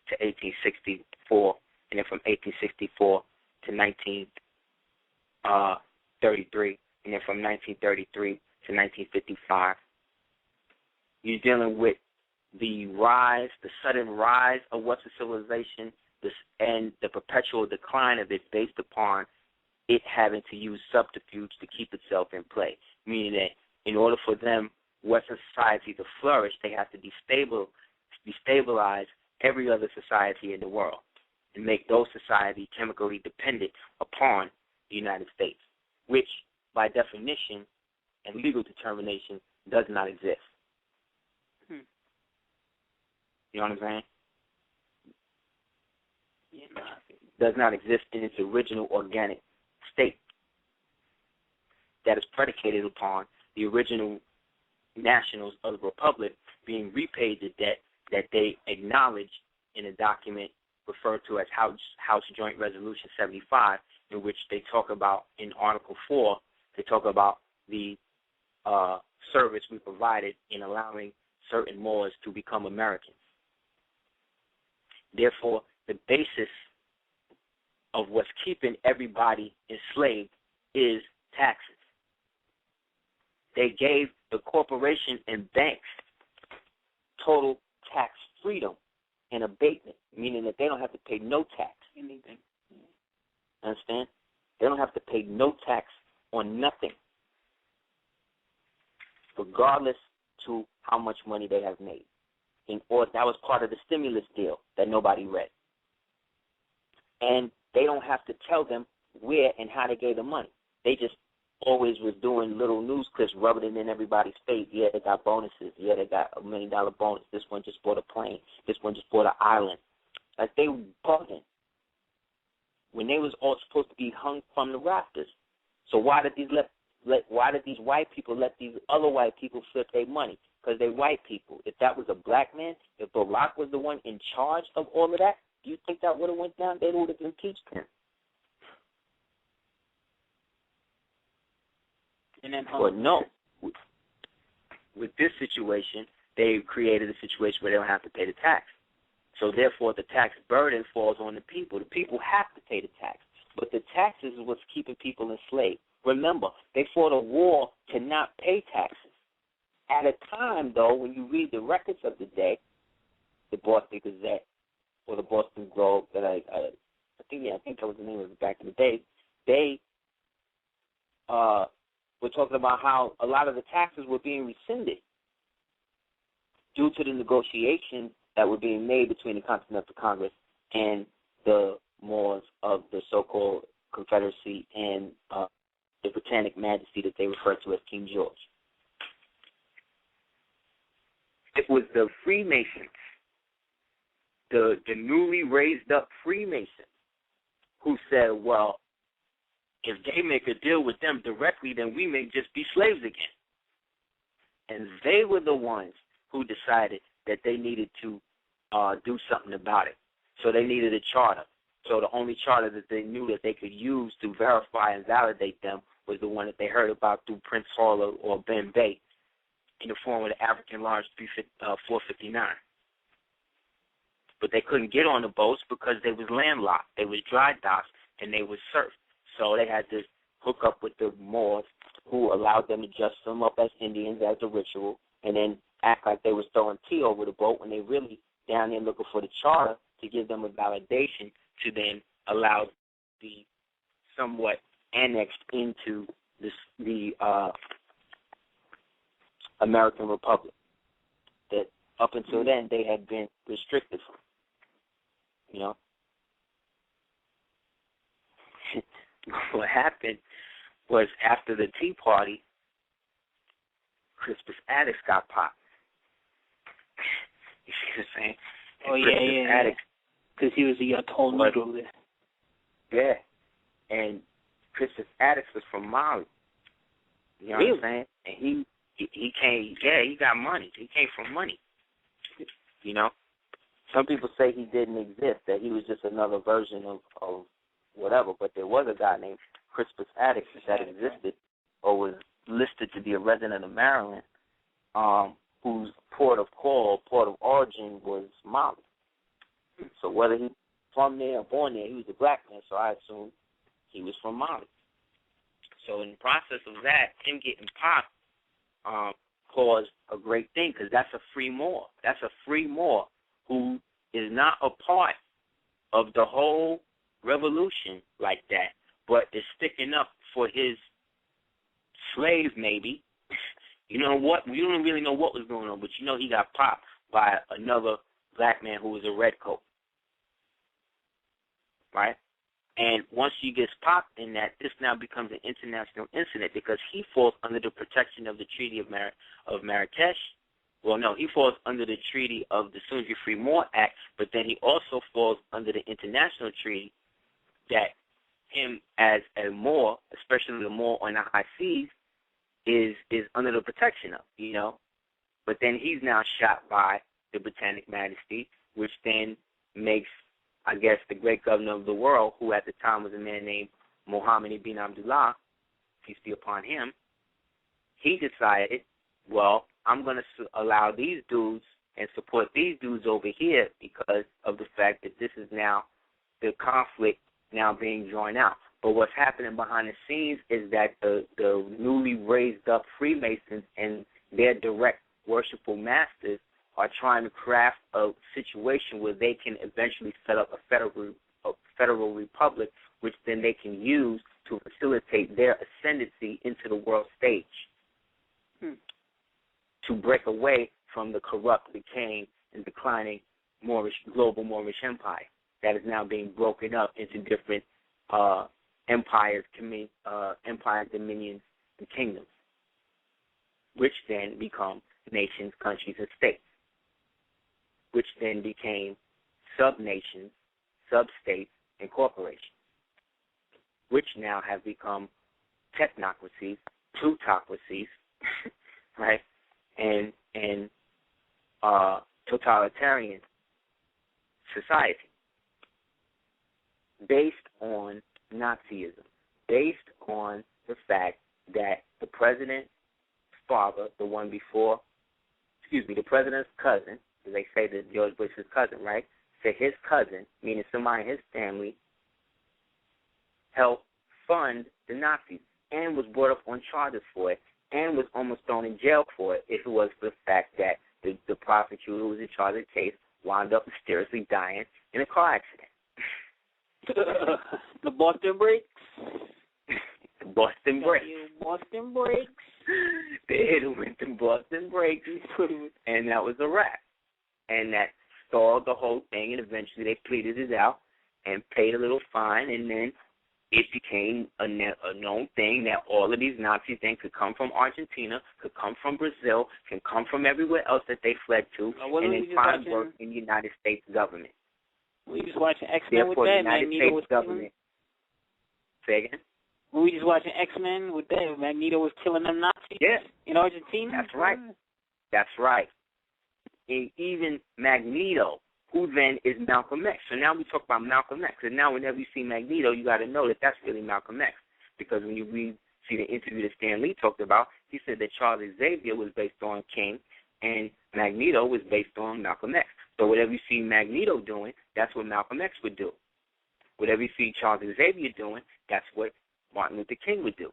to 1864, and then from 1864 to 1933, and then from 1933 to 1955. You're dealing with the sudden rise of Western civilization, and the perpetual decline of it based upon it having to use subterfuge to keep itself in play, meaning that in order for them, Western society, to flourish, they have to destabilize every other society in the world and make those societies chemically dependent upon the United States, which, by definition and legal determination, does not exist. You know what I'm saying? Yeah. Does not exist in its original organic state that is predicated upon the original nationals of the Republic being repaid the debt that they acknowledged in a document referred to as House Joint Resolution 75, in which they talk about, in Article 4, they talk about the service we provided in allowing certain Moors to become Americans. Therefore, the basis of what's keeping everybody enslaved is taxes. They gave the corporation and banks total tax freedom and abatement, meaning that they don't have to pay no tax. Anything. Understand? They don't have to pay no tax on nothing, regardless to how much money they have made. Or that was part of the stimulus deal that nobody read. And they don't have to tell them where and how they gave the money. They just always was doing little news clips, rubbing it in everybody's face. Yeah, they got bonuses. Yeah, they got $1 million bonus. This one just bought a plane. This one just bought an island. Like they were bugging when they was all supposed to be hung from the rafters. So why did these white people let these other white people flip their money? Because they white people. If that was a black man, if Barack was the one in charge of all of that, do you think that would have went down? They would have impeached him. And then, but no. With this situation, they created a situation where they don't have to pay the tax. So therefore, the tax burden falls on the people. The people have to pay the tax. But the taxes is what's keeping people enslaved. Remember, they fought a war to not pay taxes. At a time, though, when you read the records of the day, the Boston Gazette or the Boston Globe, that I think that was the name of it back in the day, they were talking about how a lot of the taxes were being rescinded due to the negotiations that were being made between the Continental Congress and the Moors of the so-called Confederacy and the Britannic Majesty that they refer to as King George. It was the Freemasons, the newly raised up Freemasons, who said, well, if they make a deal with them directly, then we may just be slaves again. And they were the ones who decided that they needed to do something about it. So they needed a charter. So the only charter that they knew that they could use to verify and validate them was the one that they heard about through Prince Hall or Ben Bay in the form of the African Large 459. But they couldn't get on the boats because they was landlocked. They was dry docks, and they was surf. So they had to hook up with the Moors, who allowed them to dress them up as Indians as a ritual, and then act like they was throwing tea over the boat when they really down there looking for the charter to give them a validation to then allow the somewhat annexed into the American Republic that up until then they had been restricted from. You know? What happened was after the Tea Party, Crispus Attucks got popped. You see what I'm saying? Yeah. Because he was a tall Negro there. Yeah. And Crispus Attucks was from Mali. You know really? what I'm saying? And he came, he got money. He came from money. You know? Some people say he didn't exist, that he was just another version of whatever, but there was a guy named Crispus Attucks that existed or was listed to be a resident of Maryland, whose port of call, port of origin was Mali. So whether he from there or born there, he was a black man, so I assume he was from Mali. So in the process of that, him getting popped caused a great thing, because that's a free Moor. That's a free Moor who is not a part of the whole revolution like that, but is sticking up for his slave, maybe. You know what? We don't really know what was going on, but you know he got popped by another black man who was a redcoat. Right? And once he gets popped in that, this now becomes an international incident because he falls under the protection of the Treaty of Marrakesh. Well, no, he falls under the Treaty of the Soon as You're Free Moor Act, but then he also falls under the international treaty that him as a Moor, especially the Moor on the high seas, is under the protection of, you know. But then he's now shot by the Britannic Majesty, which then makes, I guess, the great governor of the world, who at the time was a man named Muhammad ibn Abdullah, peace be upon him, he decided, well, I'm going to allow these dudes and support these dudes over here because of the fact that this is now the conflict now being drawn out. But what's happening behind the scenes is that the newly raised up Freemasons and their direct worshipful masters are trying to craft a situation where they can eventually set up a federal republic, which then they can use to facilitate their ascendancy into the world stage, to break away from the corrupt, decaying, and declining global Moorish empire that is now being broken up into different empires, dominions, and kingdoms, which then become nations, countries, and states, which then became sub-nations, sub-states, and corporations, which now have become technocracies, plutocracies, right, and totalitarian society based on Nazism, based on the fact that the president's father, the president's cousin, they say that George Bush's cousin, right, said his cousin, meaning somebody in his family, helped fund the Nazis and was brought up on charges for it and was almost thrown in jail for it if it was for the fact that the prosecutor who was in charge of the case wound up mysteriously dying in a car accident. The Boston Breaks? The Boston Breaks. Boston Breaks. They hit him with the Boston Breaks, and that was a wrap. And that stalled the whole thing, and eventually they pleaded it out and paid a little fine, and then it became a known thing that all of these Nazi things could come from Argentina, could come from Brazil, can come from everywhere else that they fled to, and then find work in the United States government. We just watching X-Men with that, United Magneto was States government. Say again? We just watching X-Men with that, Magneto was killing them Nazis in Argentina? That's right. That's right. And even Magneto, who then is Malcolm X. So now we talk about Malcolm X. And now whenever you see Magneto, you got to know that that's really Malcolm X. Because when you see the interview that Stan Lee talked about, he said that Charles Xavier was based on King and Magneto was based on Malcolm X. So whatever you see Magneto doing, that's what Malcolm X would do. Whatever you see Charles Xavier doing, that's what Martin Luther King would do.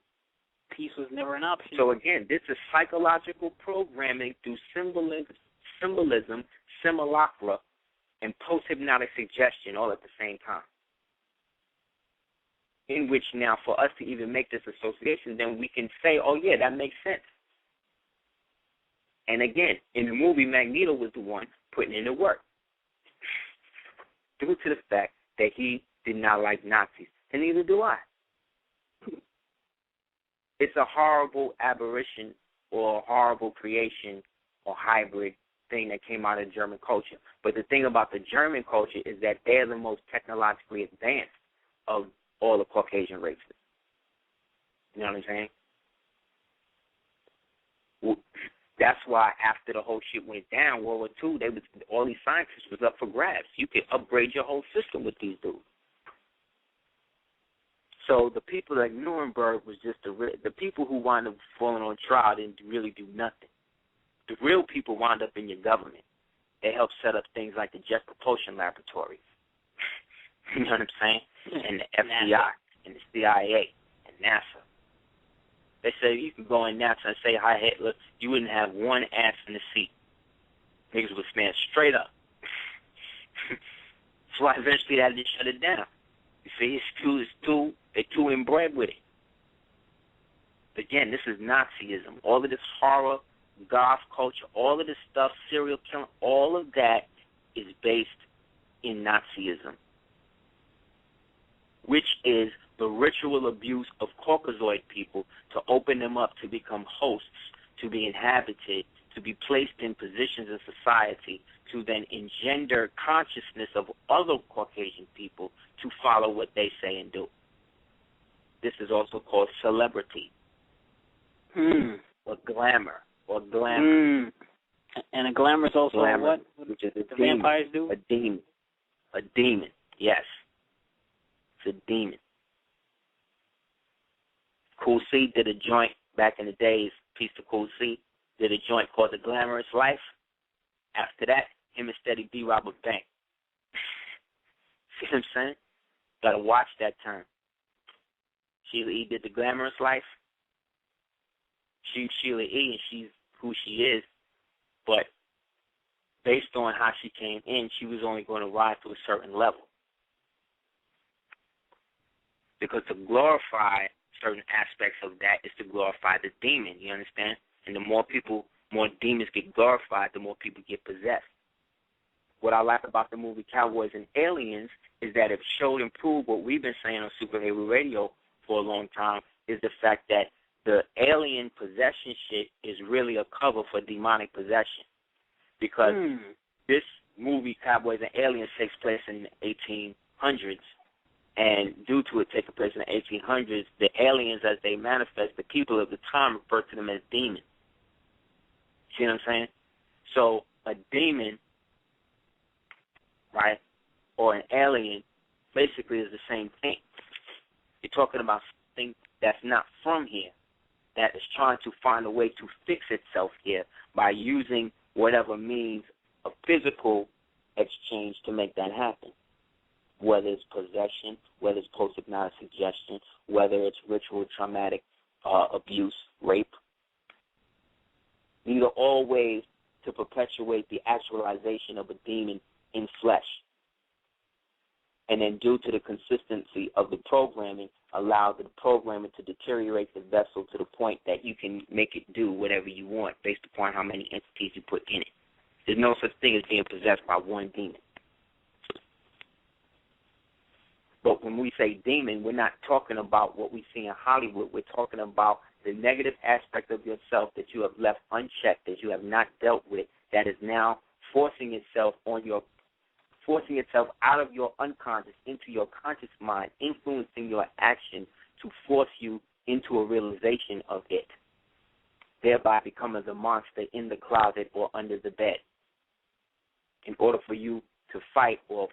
Peace was never an option. So again, this is psychological programming through symbolism, simulacra, and post-hypnotic suggestion all at the same time. In which now for us to even make this association, then we can say, oh yeah, that makes sense. And again, in the movie, Magneto was the one putting in the work. Due to the fact that he did not like Nazis. And neither do I. It's a horrible aberration or a horrible creation or hybrid thing that came out of German culture. But the thing about the German culture is that they're the most technologically advanced of all the Caucasian races. You know what I'm saying? Well, that's why after the whole shit went down, World War II, all these scientists was up for grabs. You could upgrade your whole system with these dudes. So the people like Nuremberg was just the people who wound up falling on trial didn't really do nothing. The real people wound up in your government. They helped set up things like the Jet Propulsion Laboratory. You know what I'm saying? And the FBI and the CIA and NASA. They say you can go in NASA and say hi Hitler, you wouldn't have one ass in the seat. Niggas would stand straight up. That's why eventually they had to shut it down. You see, they're too inbred with it. Again, this is Nazism. All of this horror, goth culture, all of this stuff, serial killing, all of that is based in Nazism, which is the ritual abuse of Caucasoid people to open them up to become hosts, to be inhabited, to be placed in positions in society, to then engender consciousness of other Caucasian people to follow what they say and do. This is also called celebrity or glamour. And a glamour is also glamour, what? Which is a the demon. Vampires do? A demon, yes. It's a demon. Cool C did a joint back in the days, peace to Cool C, did a joint called The Glamorous Life. After that, him and Steady B rob a bank. See what I'm saying? Gotta watch that term. Sheila E. did The Glamorous Life. She's Sheila E. and she's who she is, but based on how she came in, she was only going to rise to a certain level. Because to glorify certain aspects of that is to glorify the demon, you understand? And the more demons get glorified, the more people get possessed. What I like about the movie Cowboys and Aliens is that it showed and proved what we've been saying on Super Heru Radio for a long time, is the fact that the alien possession shit is really a cover for demonic possession. Because this movie Cowboys and Aliens takes place in the 1800s, and due to it taking place in the 1800s, the aliens, as they manifest, the people of the time refer to them as demons. See what I'm saying? So a demon, right, or an alien, basically is the same thing. You're talking about something that's not from here, that is trying to find a way to fix itself here by using whatever means of physical exchange to make that happen. Whether it's possession, whether it's post-hypnotic suggestion, whether it's ritual traumatic abuse, rape. These are all ways to perpetuate the actualization of a demon in flesh. And then due to the consistency of the programming, allow the programming to deteriorate the vessel to the point that you can make it do whatever you want based upon how many entities you put in it. There's no such thing as being possessed by one demon. But when we say demon, we're not talking about what we see in Hollywood. We're talking about the negative aspect of yourself that you have left unchecked, that you have not dealt with, that is now forcing itself out of your unconscious into your conscious mind, influencing your action to force you into a realization of it, thereby becoming the monster in the closet or under the bed. In order for you to fight or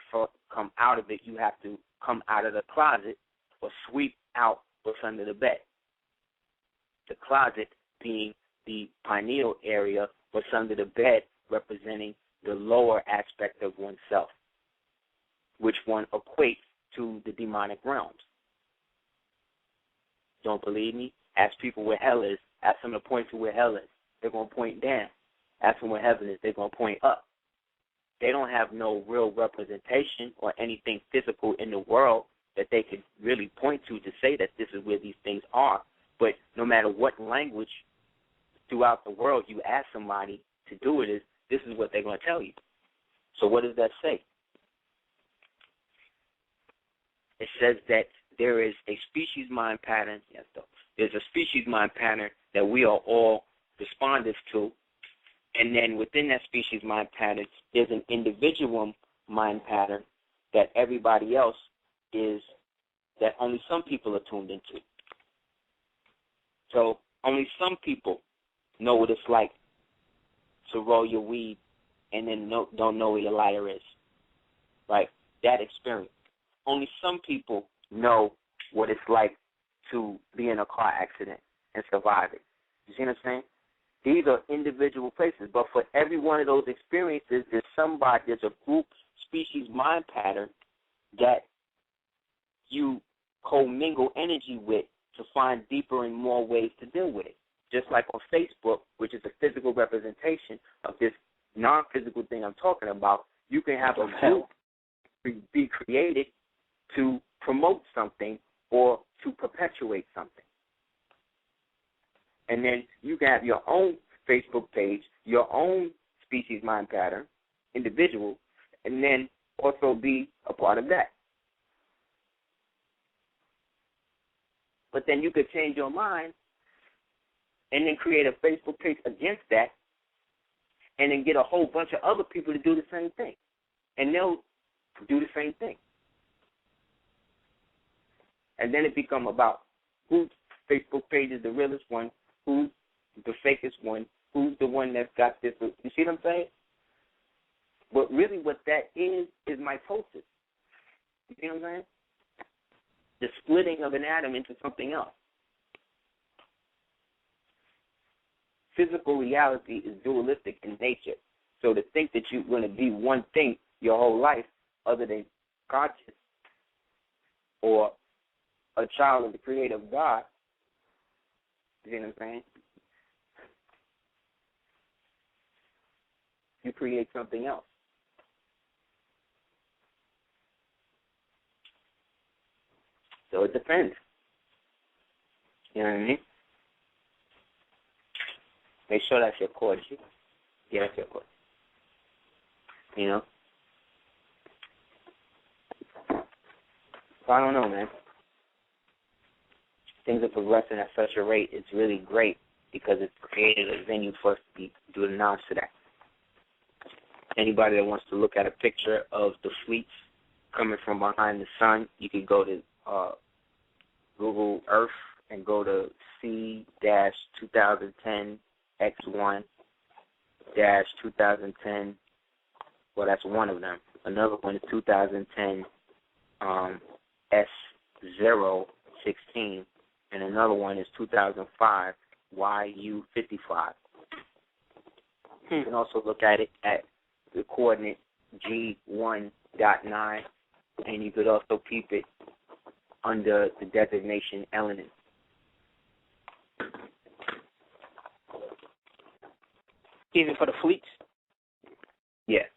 come out of it, you have to come out of the closet or sweep out what's under the bed. The closet being the pineal area, what's under the bed representing the lower aspect of oneself, which one equates to the demonic realms. Don't believe me? Ask people where hell is. Ask them to point to where hell is. They're going to point down. Ask them where heaven is. They're going to point up. They don't have no real representation or anything physical in the world that they could really point to say that this is where these things are. But no matter what language throughout the world you ask somebody to do it, this is what they're going to tell you. So what does that say? It says that there is a species mind pattern. Yes, though. There's a species mind pattern that we are all responders to. And then within that species mind pattern, there's an individual mind pattern that everybody else is, that only some people are tuned into. So only some people know what it's like to roll your weed and then don't know where your lighter is. Right? That experience. Only some people know what it's like to be in a car accident and survive it. You see what I'm saying? These are individual places, but for every one of those experiences, there's a group species mind pattern that you commingle energy with to find deeper and more ways to deal with it. Just like on Facebook, which is a physical representation of this non-physical thing I'm talking about, you can have a group be created to promote something or to perpetuate something. And then you can have your own Facebook page, your own species mind pattern, individual, and then also be a part of that. But then you could change your mind and then create a Facebook page against that and then get a whole bunch of other people to do the same thing. And they'll do the same thing. And then it become about whose Facebook page is the realest one, who's the fakest one, who's the one that's got this. You see what I'm saying? But really what that is mitosis. You see what I'm saying? The splitting of an atom into something else. Physical reality is dualistic in nature. So to think that you're going to be one thing your whole life other than conscious or a child of the creator of God, you see what I'm saying? You create something else. So it depends. You know what I mean? Make sure that's your core. Yeah, that's your core. You know? So I don't know, man. Things are progressing at such a rate, it's really great because it's created a venue for us to do the knowledge to that. Anybody that wants to look at a picture of the fleets coming from behind the sun, you could go to Google Earth and go to C-2010 X1-2010. Well, that's one of them. Another one is 2010 S016, and another one is 2005 YU55. You can also look at it at the coordinate G1.9, and you could also keep it under the designation Elenin. Even for the fleets? Yeah.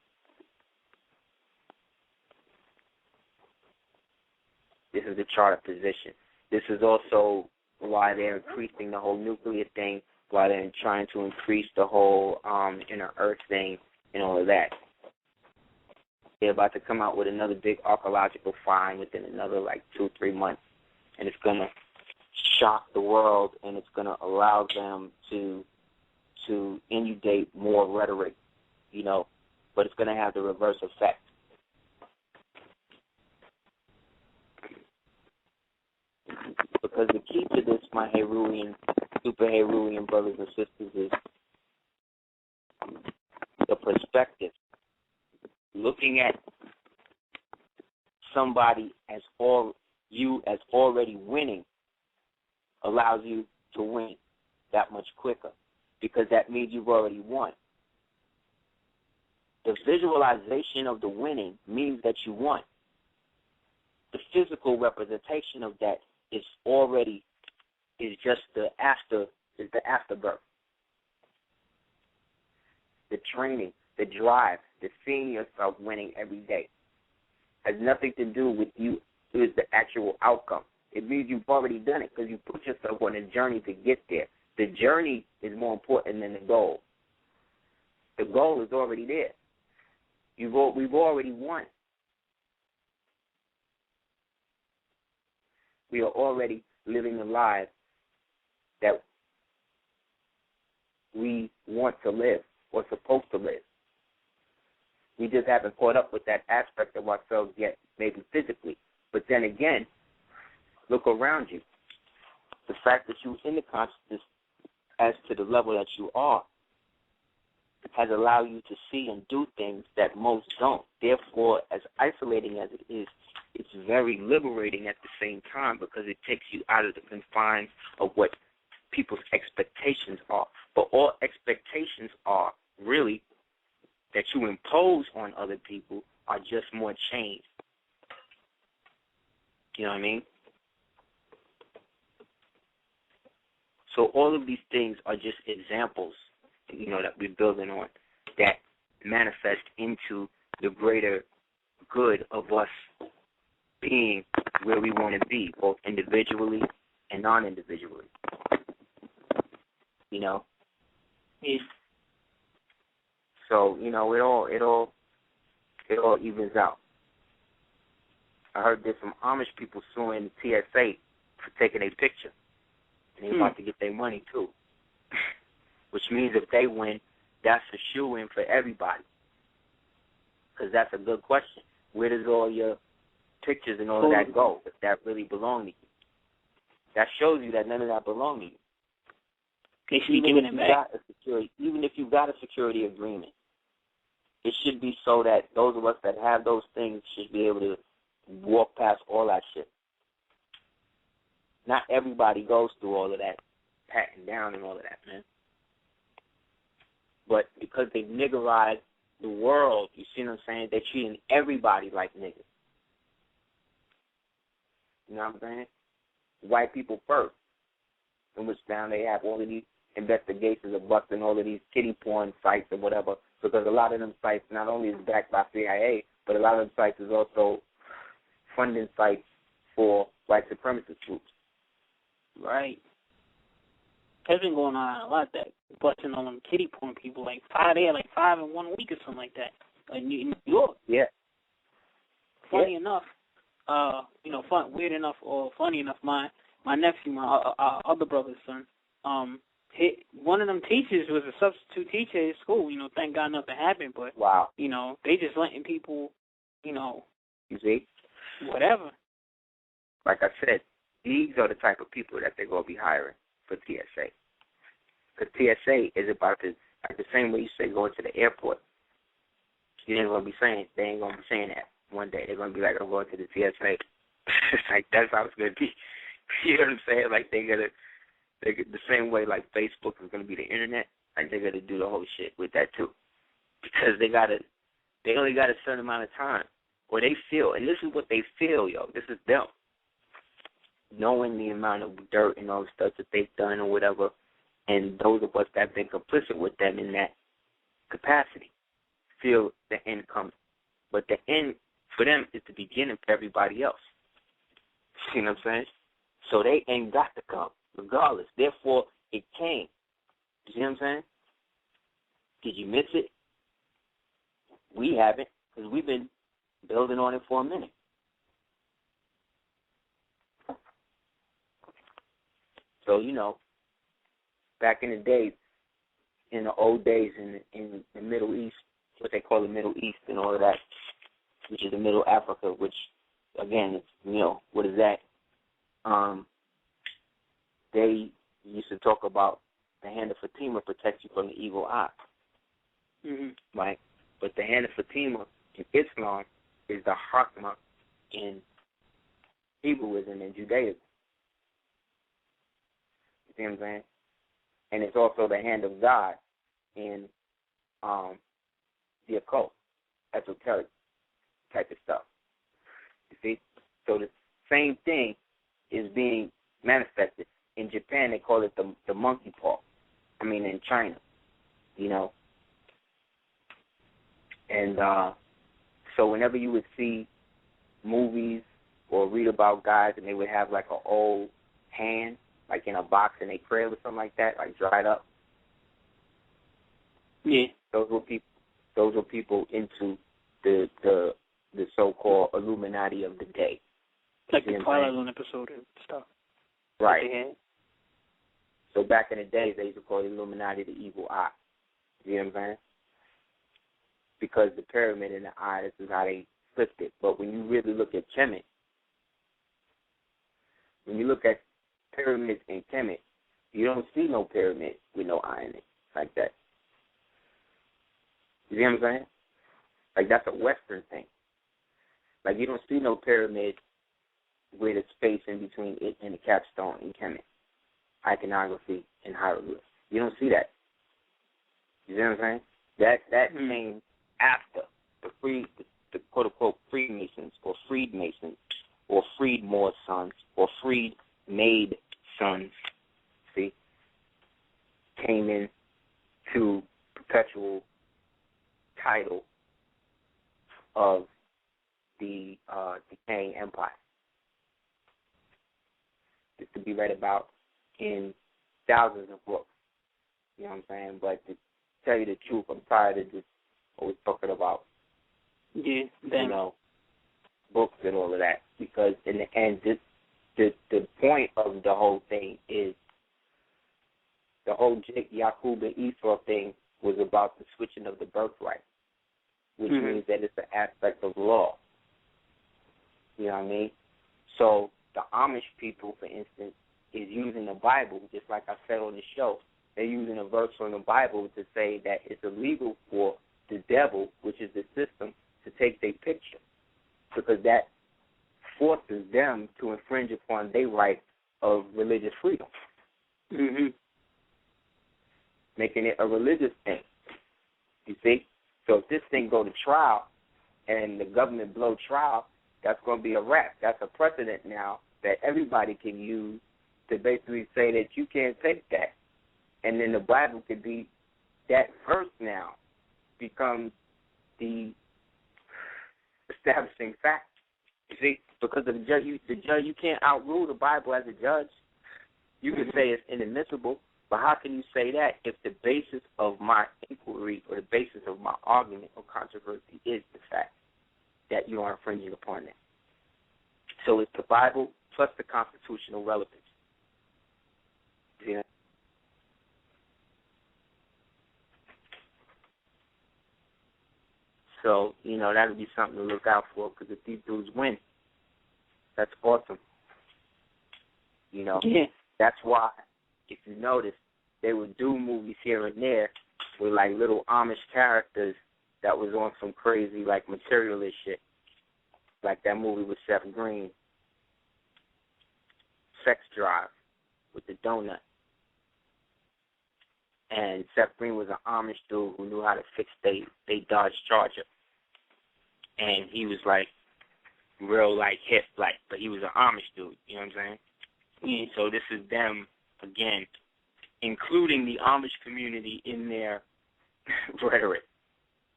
This is the chart of position. This is also why they're increasing the whole nuclear thing, why they're trying to increase the whole inner Earth thing and all of that. They're about to come out with another big archaeological find within another 2-3 months, and it's going to shock the world, and it's going to allow them to inundate more rhetoric, but it's going to have the reverse effect. Because the key to this, my super Heruian brothers and sisters, is the perspective. Looking at somebody as already winning allows you to win that much quicker, because that means you've already won. The visualization of the winning means that you won. The physical representation of that is just the afterbirth. The training, the drive, the seeing yourself winning every day has nothing to do with you. It is the actual outcome. It means you've already done it because you put yourself on a journey to get there. The journey is more important than the goal. The goal is already there. We've already won. We are already living the lives that we want to live or supposed to live. We just haven't caught up with that aspect of ourselves yet, maybe physically. But then again, look around you. The fact that you're in the consciousness as to the level that you are has allowed you to see and do things that most don't. Therefore, as isolating as it is, it's very liberating at the same time, because it takes you out of the confines of what people's expectations are. But all expectations are really that you impose on other people are just more changed. You know what I mean? So all of these things are just examples, that we're building on, that manifest into the greater good of us being where we want to be, both individually and non-individually. Yeah. So, it all evens out. I heard there's some Amish people suing TSA for taking a picture. And they're about to get their money, too. Which means if they win, that's a shoe-in for everybody. Because that's a good question. Where does all your pictures and all of that go, if that really belong to you? That shows you that none of that belongs to you. They should be giving it back. Even if you've got a security agreement, it should be so that those of us that have those things should be able to walk past all that shit. Not everybody goes through all of that patting down and all of that, man. But because they niggerized the world, you see what I'm saying? They're treating everybody like niggas. You know what I'm saying? White people first, in which now they have all of these investigations of busting all of these kiddie porn sites or whatever, because a lot of them sites not only is backed by CIA, but a lot of them sites is also funding sites for white supremacist groups. Right. That's been going on a lot, that busting on them kiddie porn people, five in 1 week or something like that. In New York. Yeah. Funny enough, weird enough or funny enough, my nephew, my other brother's son, one of them teachers was a substitute teacher at school. Thank God nothing happened, but wow. They just letting people, You see, whatever. like I said, these are the type of people that they're gonna be hiring for TSA. Because TSA is about to, like the same way you say going to the airport. They ain't gonna be saying that one day. They're gonna be like, I'm going to the TSA. Like that's how it's gonna be. You know what I'm saying? Like they the same way like Facebook is gonna be the internet. Like they're gonna do the whole shit with that too, because they only got a certain amount of time, or they feel, and this is what they feel, yo. This is them knowing the amount of dirt and all the stuff that they've done or whatever, and those of us that have been complicit with them in that capacity feel the end coming. But the end for them is the beginning for everybody else. See what I'm saying? So they ain't got to come, regardless. Therefore, it came. You see what I'm saying? Did you miss it? We haven't, because we've been building on it for a minute. So, back in the days, in the old days in the Middle East, what they call the Middle East and all of that, which is the Middle Africa, which, again, what is that? They used to talk about the hand of Fatima protects you from the evil eye. Mm-hmm. Right? But the hand of Fatima in Islam is the Hakma in Hebrewism and Judaism. You see what I'm saying? And it's also the hand of God in the occult, esoteric type of stuff. You see? So the same thing is being manifested. In Japan, they call it the monkey paw. In China, And so whenever you would see movies or read about guys and they would have like an old hand, like in a box in a crib or something like that, like dried up. Yeah. Those were people into the so-called Illuminati of the day. Like the Twilight episode and stuff. Right. So back in the days, they used to call the Illuminati the evil eye. You know what I'm saying? Because the pyramid in the eye, this is how they flipped it. But when you really look at Kemet, when you look at pyramids in Kemet, you don't see no pyramid with no eye in it like that. You see what I'm saying? Like that's a Western thing. Like you don't see no pyramid with a space in between it and the capstone in Kemet. Iconography and hieroglyphs. You don't see that. You see what I'm saying? That came after the quote unquote Freemasons or Freedmasons or Freedmore sons or Freed made sons, see, came in to perpetual title of the decaying empire. It's to be read about in thousands of books. You know what I'm saying? But to tell you the truth, I'm tired of just always talking about, books and all of that. Because in the end, the point of the whole thing is the whole Yaqub and Esau thing was about the switching of the birthright, which means that it's an aspect of law. You know what I mean? So the Amish people, for instance, is using the Bible, just like I said on the show. They're using a verse from the Bible to say that it's illegal for the devil, which is the system, to take their picture, because that forces them to infringe upon their right of religious freedom, making it a religious thing. You see? So if this thing go to trial and the government blow trial, that's going to be a wrap. That's a precedent now that everybody can use to basically say that you can't take that. And then the Bible could be, that verse now becomes the establishing fact. You see, because of the judge, you can't outrule the Bible as a judge. You can say it's inadmissible, but how can you say that if the basis of my inquiry or the basis of my argument or controversy is the fact that you are infringing upon it? So it's the Bible plus the constitutional relevance. You know? So, that'll be something to look out for, because if these dudes win, that's awesome. Yeah. That's why, if you notice, they would do movies here and there with, like, little Amish characters that was on some crazy, like, materialist shit. Like that movie with Seth Green, Sex Drive, with the donut. And Seth Green was an Amish dude who knew how to fix they Dodge Charger. And he was, like, real, like, hip, like, but he was an Amish dude, you know what I'm saying? Yeah. So this is them, again, including the Amish community in their rhetoric.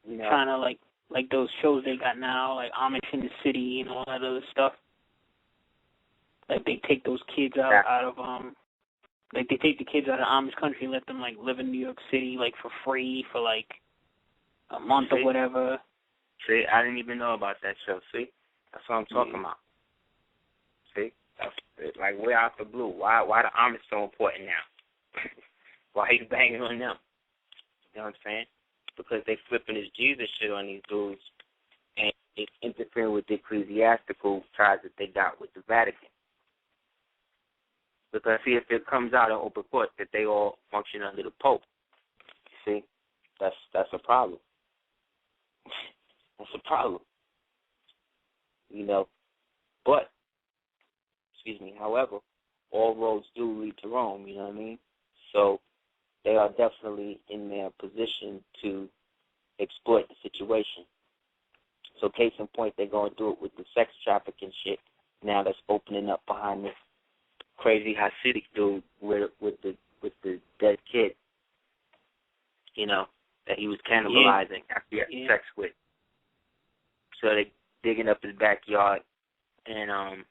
Kind of like those shows they got now, like Amish in the City and all that other stuff. Like they take those kids out of like they take the kids out of Amish country and let them like live in New York City like for free for like a month or whatever. See, I didn't even know about that show. See, that's what I'm talking about. See, that's like way out the blue. Why the Amish so important now? Why you banging on them? You know what I'm saying? Because they flipping this Jesus shit on these dudes, and it's interfering with the ecclesiastical ties that they got with the Vatican. Because, see, if it comes out in open court that they all function under the Pope, see, that's a problem. That's a problem. But, however, all roads do lead to Rome, you know what I mean? So they are definitely in their position to exploit the situation. So case in point, they're going to do it with the sex trafficking shit. Now that's opening up behind this crazy Hasidic dude with the dead kid, that he was cannibalizing after he had sex with. So they digging up his backyard, and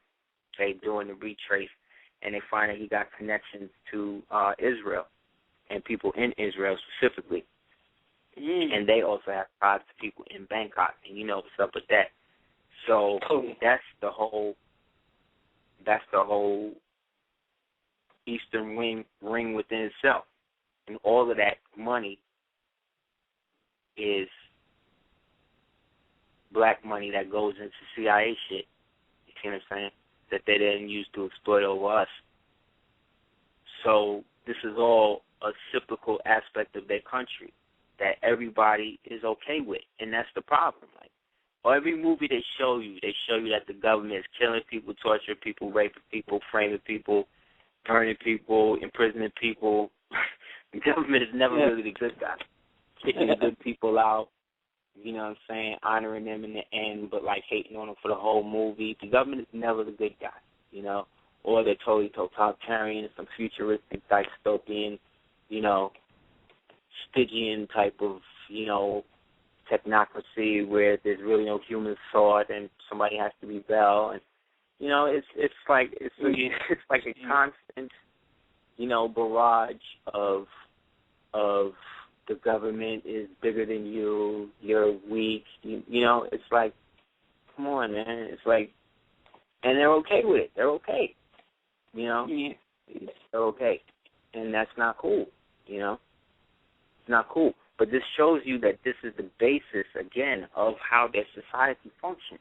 they doing the retrace, and they find that he got connections to Israel and people in Israel specifically. And they also have ties to people in Bangkok, and you know what's up with that. So that's the whole Eastern ring within itself. And all of that money is black money that goes into CIA shit, you see what I'm saying, that they then use to exploit over us. So this is all a cyclical aspect of their country that everybody is okay with, and that's the problem. Like, every movie they show you that the government is killing people, torturing people, raping people, framing people, burning people, imprisoning people. The government is never really the good guy. Kicking the good people out, you know what I'm saying, honoring them in the end, but like hating on them for the whole movie. The government is never the good guy, or they're totally totalitarian, some futuristic, dystopian, Stygian type of, technocracy where there's really no human thought and somebody has to rebel, and it's like a constant, barrage of the government is bigger than you, you're weak, it's like, come on, man, it's like, and they're okay with it, they're okay, they're okay, and that's not cool, It's not cool. But this shows you that this is the basis, again, of how their society functions.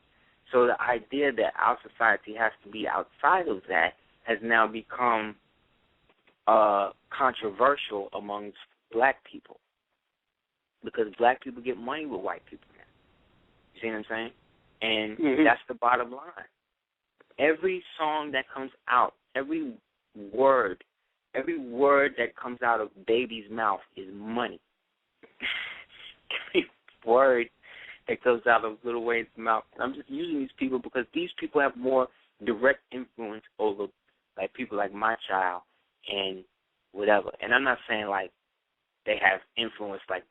So the idea that our society has to be outside of that has now become controversial amongst black people, because black people get money with white people now. You see what I'm saying? And that's the bottom line. Every song that comes out, every word that comes out of baby's mouth is money. Every word that comes out of Lil Wayne's mouth. And I'm just using these people because these people have more direct influence over like people like my child and whatever. And I'm not saying like they have influence like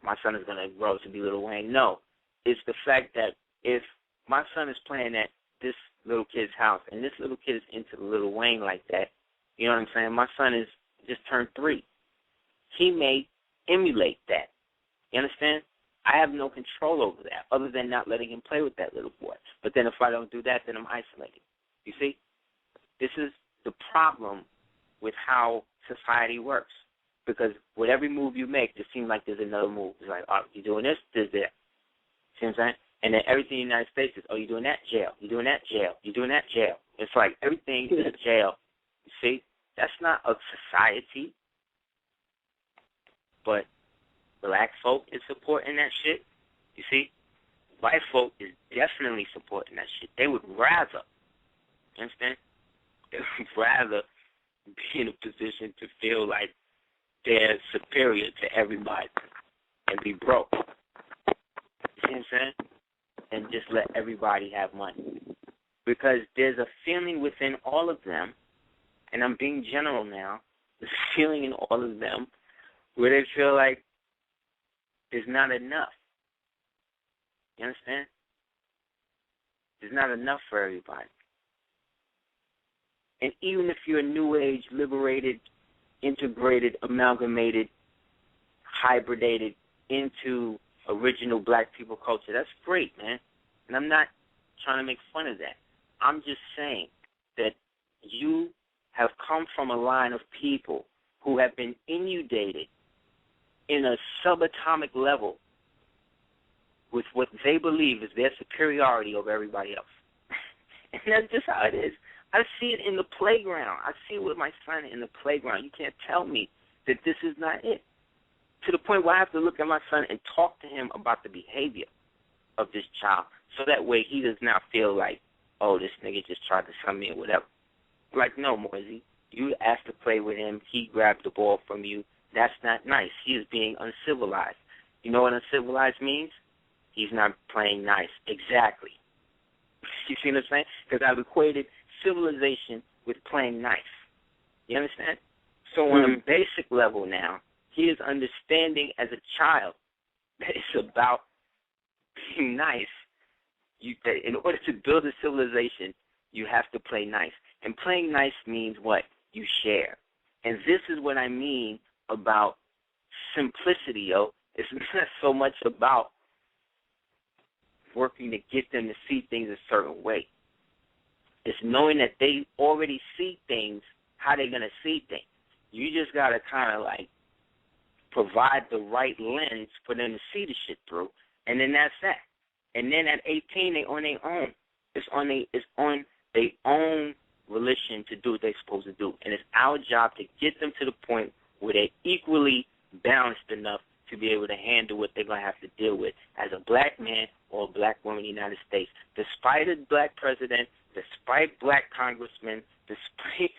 my son is going to grow to be Lil Wayne. No. It's the fact that if my son is playing at this little kid's house and this little kid is into Lil Wayne like that, you know what I'm saying? My son is just turned 3. He may emulate that. You understand? I have no control over that other than not letting him play with that little boy. But then if I don't do that, then I'm isolated. You see? This is the problem with how society works. Because with every move you make, it seems like there's another move. It's like, oh, you're doing this, there's that. See what I'm saying? And then everything in the United States is, oh, you're doing that, jail. You're doing that, jail. You're doing that, jail. It's like everything is jail. You see? That's not a society. But black folk is supporting that shit. You see? White folk is definitely supporting that shit. They would rather, you understand? They would rather be in a position to feel like they're superior to everybody and be broke. You see what I'm saying? And just let everybody have money. Because there's a feeling within all of them, and I'm being general now, there's a feeling in all of them where they feel like there's not enough. You understand? There's not enough for everybody. And even if you're New Age, liberated, integrated, amalgamated, hybridated into original black people culture, that's great, man. And I'm not trying to make fun of that. I'm just saying that you have come from a line of people who have been inundated in a subatomic level with what they believe is their superiority over everybody else. And that's just how it is. I see it in the playground. I see it with my son in the playground. You can't tell me that this is not it. To the point where I have to look at my son and talk to him about the behavior of this child so that way he does not feel like, oh, this nigga just tried to sum me or whatever. Like, no, Moisey, you asked to play with him. He grabbed the ball from you. That's not nice. He is being uncivilized. You know what uncivilized means? He's not playing nice. Exactly. You see what I'm saying? Because I've equated civilization with playing nice. You understand? So on a basic level now, he is understanding as a child that it's about being nice. In order to build a civilization, you have to play nice. And playing nice means what? You share. And this is what I mean about simplicity, yo. It's not so much about working to get them to see things a certain way. It's knowing that they already see things, how they're going to see things. You just got to kind of like provide the right lens for them to see the shit through, and then that's that. And then at 18, they on their own. It's on their own volition to do what they're supposed to do. And it's our job to get them to the point where they're equally balanced enough to be able to handle what they're going to have to deal with as a black man or a black woman in the United States. Despite a black president, despite black congressmen, despite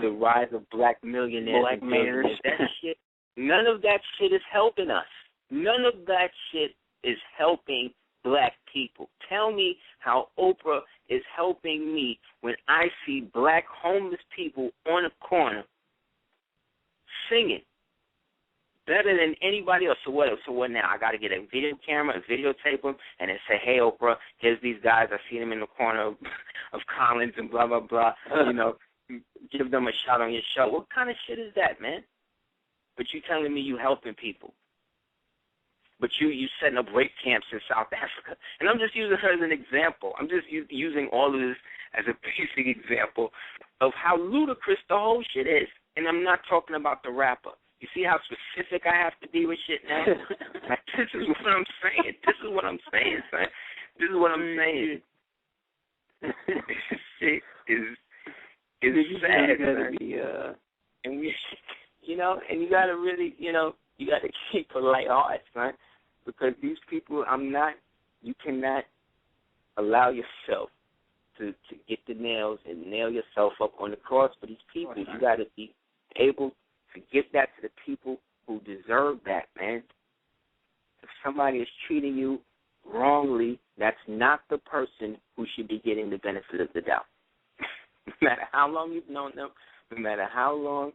the rise of black millionaires, black mayors, that shit, none of that shit is helping us. None of that shit is helping black people. Tell me how Oprah is helping me when I see black homeless people on a corner singing better than anybody else. So what now? I got to get a video camera and videotape them and then say, hey, Oprah, here's these guys. I see them in the corner of Collins and blah, blah, blah. You know, give them a shot on your show. What kind of shit is that, man? But you telling me you helping people. But you setting up rape camps in South Africa. And I'm just using her as an example. I'm just using all of this as a basic example of how ludicrous the whole shit is. And I'm not talking about the rapper. You see how specific I have to be with shit now? Like, this is what I'm saying. This is what I'm saying, son. This is what I'm saying. This shit is sad, son. And we, you know, and you gotta really, you know, you gotta keep a light heart, son. Because these people, you cannot allow yourself to get the nails and nail yourself up on the cross for these people. You gotta be able to give that to the people who deserve that, man. If somebody is treating you wrongly, that's not the person who should be getting the benefit of the doubt. No matter how long you've known them, no matter how long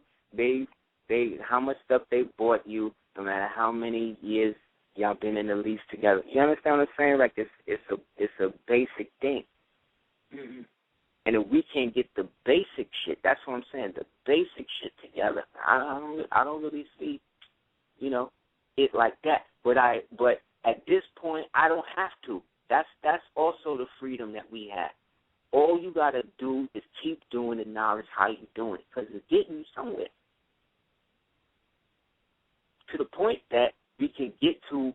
how much stuff they've bought you, no matter how many years y'all been in the lease together. You understand what I'm saying? Like it's a basic thing. Mm-hmm. And if we can't get the basic shit, that's what I'm saying, the basic shit together, I don't really see, you know, it like that. But at this point, I don't have to. That's also the freedom that we have. All you got to do is keep doing the knowledge how you doing it, because it's getting you somewhere. To the point that we can get to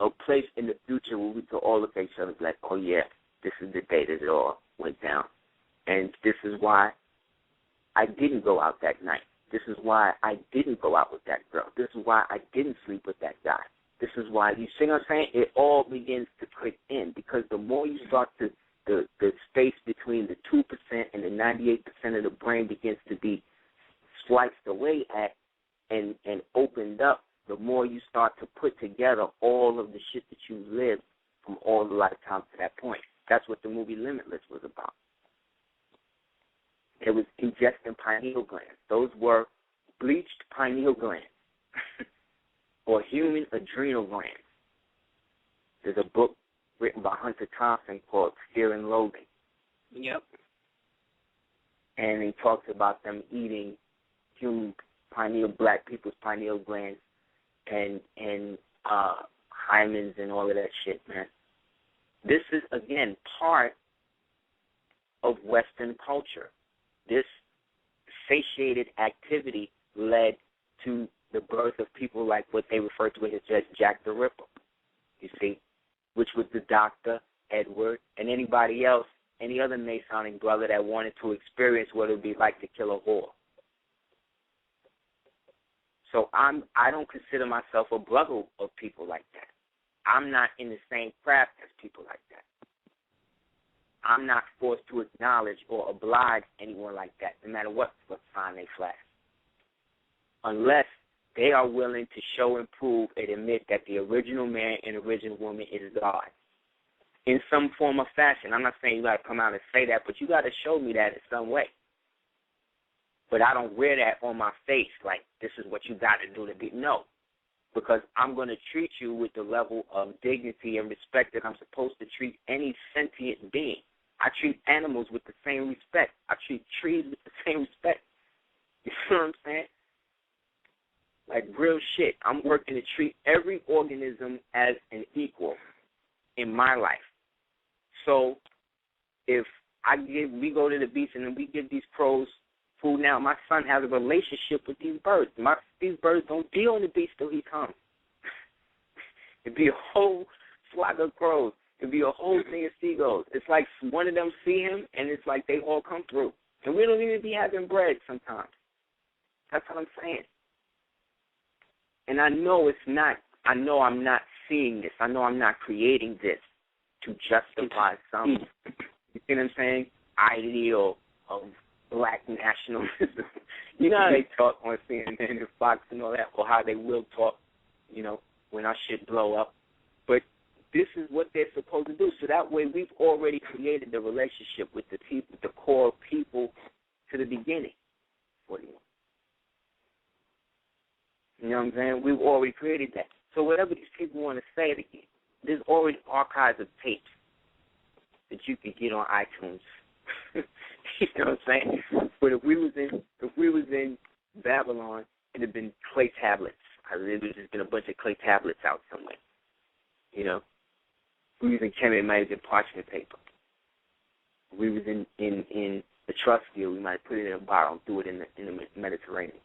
a place in the future where we could all look at each other and be like, oh, yeah, this is the day that it all went down. And this is why I didn't go out that night. This is why I didn't go out with that girl. This is why I didn't sleep with that guy. This is why, you see what I'm saying? It all begins to click in, because the more you start to, the space between the 2% and the 98% of the brain begins to be sliced away at and opened up, the more you start to put together all of the shit that you lived from all the lifetimes to that point. That's what the movie Limitless was about. It was ingesting pineal glands. Those were bleached pineal glands or human adrenal glands. There's a book written by Hunter Thompson called Fear and Loathing. Yep. And he talks about them eating human black people's pineal glands and hymens and all of that shit, man. This is, again, part of Western culture. This satiated activity led to the birth of people like what they refer to as Jack the Ripper, you see, which was the Dr. Edward, and anybody else, any other Masonic brother that wanted to experience what it would be like to kill a whore. So I don't consider myself a brother of people like that. I'm not in the same craft as people like that. I'm not forced to acknowledge or oblige anyone like that, no matter what sign they flash, unless they are willing to show and prove and admit that the original man and original woman is God in some form or fashion. I'm not saying you got to come out and say that, but you got to show me that in some way. But I don't wear that on my face like this is what you got to do to be. No, because I'm going to treat you with the level of dignity and respect that I'm supposed to treat any sentient being. I treat animals with the same respect. I treat trees with the same respect. You know what I'm saying? Like real shit. I'm working to treat every organism as an equal in my life. So if we go to the beach and then we give these crows food now, my son has a relationship with these birds. These birds don't be on the beach till he comes. It'd be a whole flock of crows. It'd be a whole thing of seagulls. It's like one of them see him, and it's like they all come through. And we don't even be having bread sometimes. That's what I'm saying. And I know it's not. I know I'm not seeing this. I know I'm not creating this to justify some, you see what I'm saying, ideal of black nationalism. You know how they talk on CNN and Fox and all that, or how they will talk, you know, when our shit blow up. But this is what they're supposed to do. So that way we've already created the relationship with the people, the core people to the beginning. What do you want? You know what I'm saying? We've already created that. So whatever these people want to say, there's already archives of tapes that you can get on iTunes. You know what I'm saying? But if we was in Babylon, it'd have been clay tablets. There'd have just been a bunch of clay tablets out somewhere. You know? If we was in Kemet, it might have been parchment paper. If we was in the trust field, we might have put it in a bottle and threw it in the Mediterranean.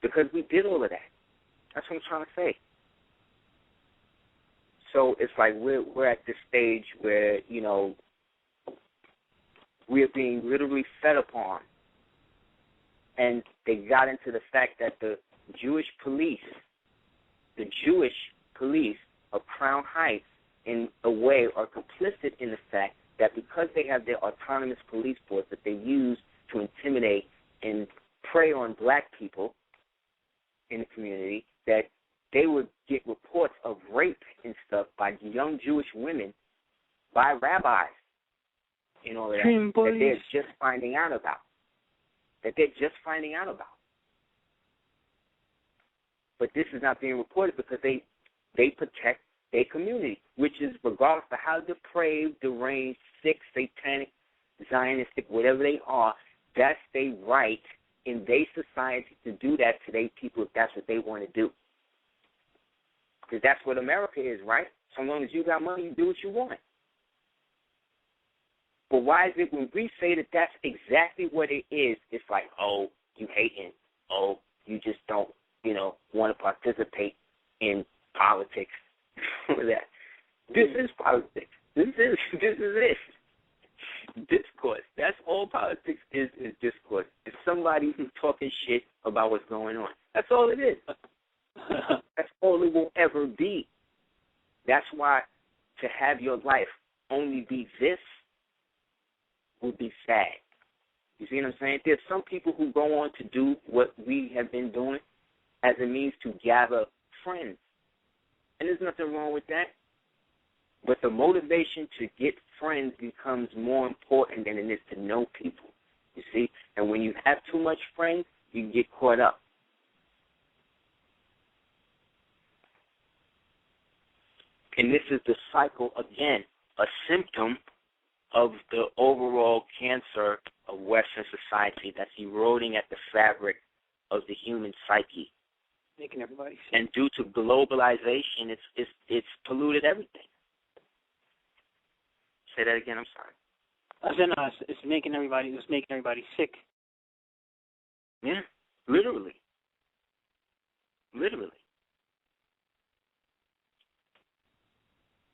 Because we did all of that. That's what I'm trying to say. So it's like we're at this stage where, you know, we're being literally fed upon. And they got into the fact that the Jewish police of Crown Heights, in a way, are complicit in the fact that because they have their autonomous police force that they use to intimidate and prey on black people in the community, that they would get reports of rape and stuff by young Jewish women by rabbis and all of that, that they're just finding out about. But this is not being reported because they protect their community, which is regardless of how depraved, deranged, sick, satanic, Zionistic, whatever they are, that's their right in their society to do that to their people if that's what they want to do. Because that's what America is, right? So long as you got money, you do what you want. But why is it when we say that that's exactly what it is, it's like, oh, you hating, oh, you just don't, you know, want to participate in politics. That. This is politics. This is it. Discourse. That's all politics is discourse. It's somebody who's talking shit about what's going on. That's all it is. That's all it will ever be. That's why to have your life only be this would be sad. You see what I'm saying? There's some people who go on to do what we have been doing as a means to gather friends. And there's nothing wrong with that. But the motivation to get friends becomes more important than it is to know people, you see? And when you have too much friends, you can get caught up. And this is the cycle, again, a symptom of the overall cancer of Western society that's eroding at the fabric of the human psyche. Making everybody sick. And due to globalization, it's polluted everything. Say that again. I'm sorry. I said no. It's making everybody sick. Yeah, literally.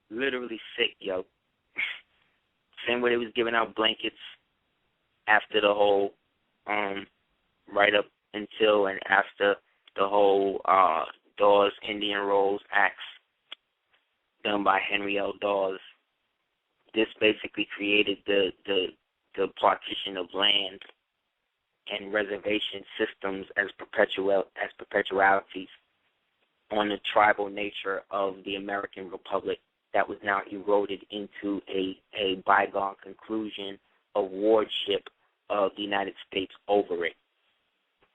Literally sick, yo. Same way they was giving out blankets after the whole, right up until and after the whole Dawes Indian Rolls Acts done by Henry L. Dawes. This basically created the partition of land and reservation systems as perpetualities on the tribal nature of the American Republic that was now eroded into a bygone conclusion of wardship of the United States over it.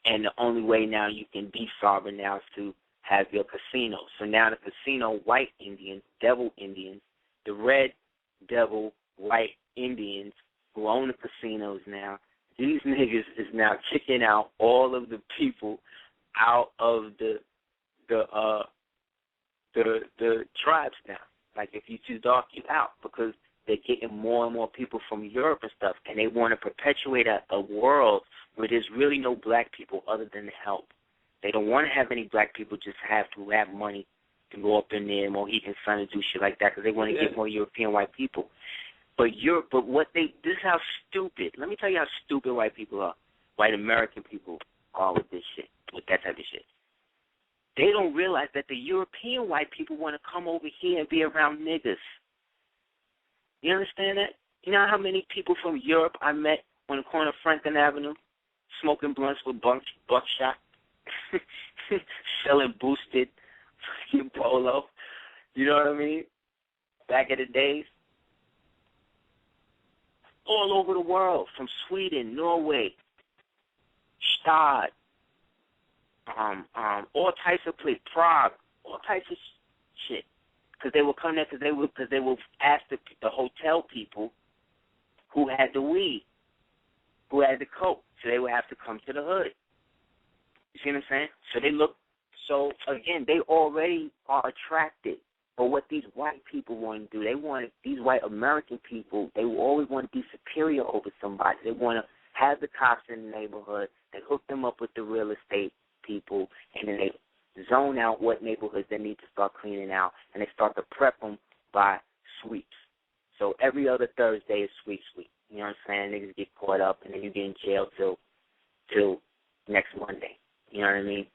And the only way now you can be sovereign now is to have your casino. So now the casino white Indians, devil Indians, the red devil white Indians who own the casinos now, these niggas is now kicking out all of the people out of the tribes now. Like if you too dark, you out, because they're getting more and more people from Europe and stuff, and they want to perpetuate a world where there's really no black people other than to help. They don't want to have any black people just who have money to go up in there, Mohegan Sun, and do shit like that, because they want to get more European white people. But this is how stupid. Let me tell you how stupid white people are. White American people are with this shit, with that type of shit. They don't realize that the European white people want to come over here and be around niggas. You understand that? You know how many people from Europe I met on the corner of Franklin Avenue, smoking blunts with buckshot, selling boosted fucking polo. You know what I mean? Back in the days. All over the world, from Sweden, Norway, Stad, all types of places, Prague, all types of shit. Because they would come there because they would ask the hotel people who had the weed, who had the coke, so they would have to come to the hood. You see what I'm saying? So again, they already are attracted. But what these white people want to do, these white American people, they will always want to be superior over somebody. They want to have the cops in the neighborhood. They hook them up with the real estate people, and then they zone out what neighborhoods they need to start cleaning out, and they start to prep them by sweeps. So every other Thursday is sweep. You know what I'm saying? Niggas get caught up, and then you get in jail till next Monday. You know what I mean?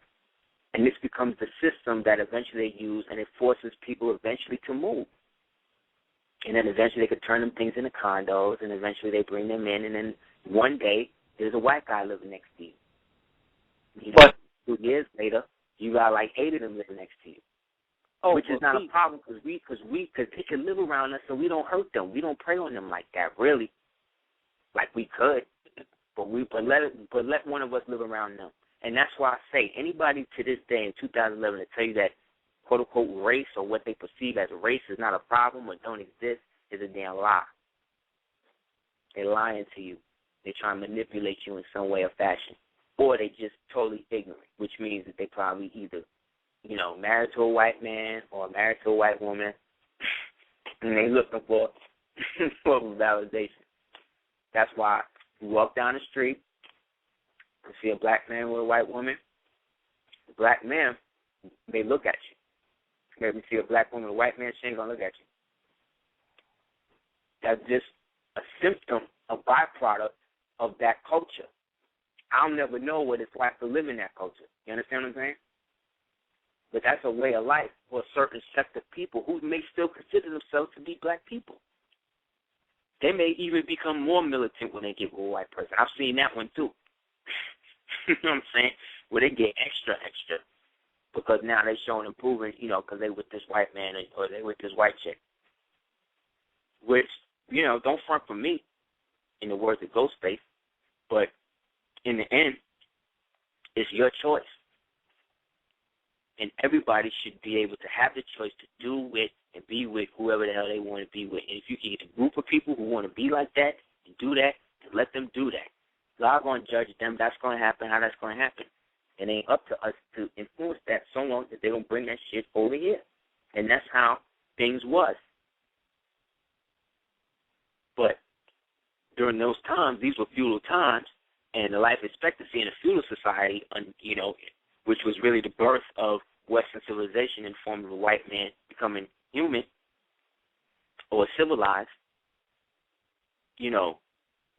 And this becomes the system that eventually they use, and it forces people eventually to move. And then eventually they could turn them things into condos, and eventually they bring them in, and then one day there's a white guy living next to you. But 2 years later, you got like 8 of them living next to you, which is not a problem because they can live around us, so we don't hurt them. We don't prey on them like that, really, like we could. But let one of us live around them. And that's why I say anybody to this day in 2011 to tell you that quote-unquote race or what they perceive as race is not a problem or don't exist is a damn lie. They're lying to you. They try to manipulate you in some way or fashion. Or they just totally ignorant, which means that they probably either, married to a white man or married to a white woman, and they looking for validation. That's why you walk down the street, you see a black man with a white woman, the black man may look at you. Let me see a black woman, a white man, she ain't gonna look at you. That's just a symptom, a byproduct of that culture. I'll never know what it's like to live in that culture. You understand what I'm saying? But that's a way of life for a certain sect of people who may still consider themselves to be black people. They may even become more militant when they get with a white person. I've seen that one too. You know what I'm saying? Where they get extra, because now they're showing improvement, you know, because they with this white man or they with this white chick. Which, you know, don't front for me, in the words of Ghostface, but in the end, it's your choice. And everybody should be able to have the choice to do with and be with whoever the hell they want to be with. And if you can get a group of people who want to be like that and do that, then let them do that. God going to judge them. That's going to happen, how that's going to happen. It ain't up to us to influence that so long that they don't bring that shit over here. And that's how things was. But during those times, these were feudal times, and the life expectancy in a feudal society, you know, which was really the birth of Western civilization in the form of a white man becoming human or civilized, you know,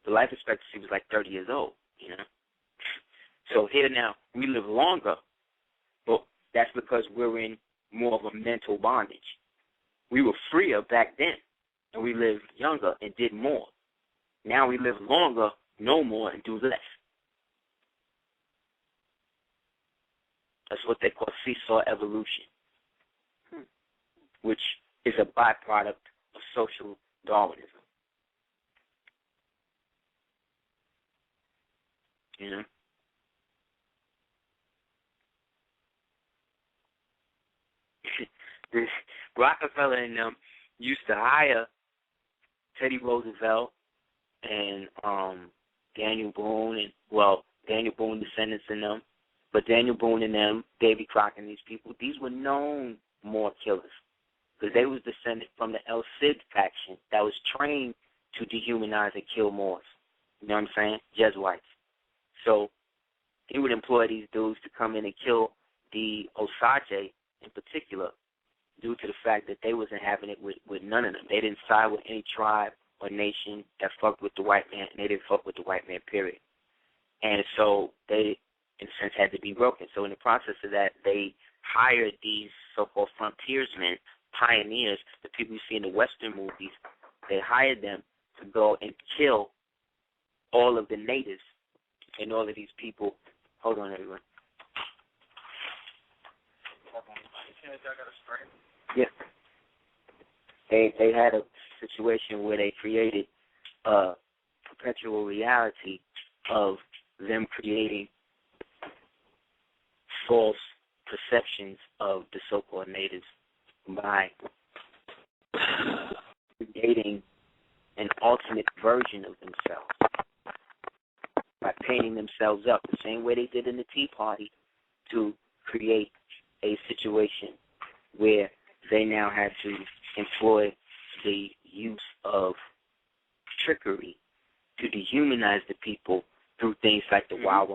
the life expectancy was like 30 years old, you know. So here now, we live longer, but that's because we're in more of a mental bondage. We were freer back then, and we lived younger and did more. Now we live longer, know more, and do less. That's what they call seesaw evolution, which is a byproduct of social Darwinism. You know? This Rockefeller and them used to hire Teddy Roosevelt and Daniel Boone and, well, Daniel Boone descendants and them, but Daniel Boone and them, Davy Crockett and these people, these were known Moor killers because they was descended from the El Cid faction that was trained to dehumanize and kill Moors. You know what I'm saying? Jesuits. So he would employ these dudes to come in and kill the Osage in particular due to the fact that they wasn't having it with none of them. They didn't side with any tribe or nation that fucked with the white man, and they didn't fuck with the white man, period. And so they, in a sense, had to be broken. So in the process of that, they hired these so-called frontiersmen, pioneers, the people you see in the Western movies. They hired them to go and kill all of the natives and all of these people. Hold on, everyone. Yeah. They had a situation where they created a perpetual reality of them creating false perceptions of the so-called natives by creating an alternate version of themselves, by painting themselves up the same way they did in the Tea Party to create a situation where they now had to employ the use of trickery to dehumanize the people through things like the Wild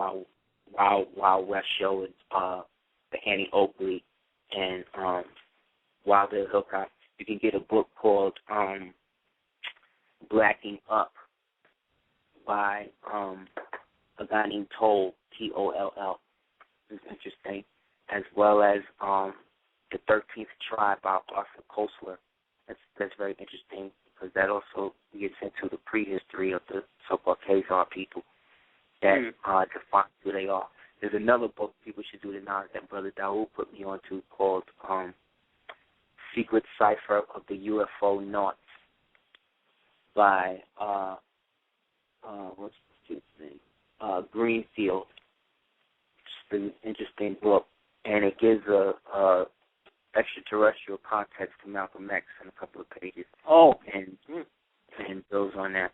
West show and the Annie Oakley and Wild Bill Hickok. You can get a book called Blacking Up by a guy named Toll, T-O-L-L. It's interesting. As well as the 13th Tribe by Arthur Koestler. That's very interesting because that also gets into the prehistory of the so-called Khazar people that define who they are. There's another book people should do tonight that Brother Daoud put me on to called Secret Cipher of the UFO Naughts by, what's his name? Greenfield. It's an interesting book, and it gives a extraterrestrial context to Malcolm X in a couple of pages. Oh, and goes on that.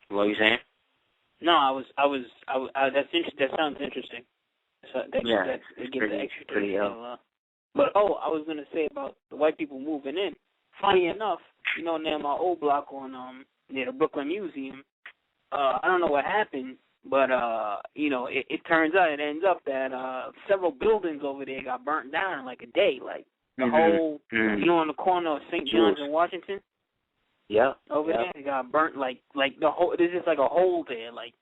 What are you saying? No, I was. That's interesting. That sounds interesting. So that gives the extra. But I was gonna say about the white people moving in. Funny enough, you know, near my old block on near the Brooklyn Museum, I don't know what happened. But it turns out, it ends up that several buildings over there got burnt down in like a day. Like the whole, on the corner of St. John's and Washington. Yeah. Over there, it got burnt like the whole. There's just like a hole there, like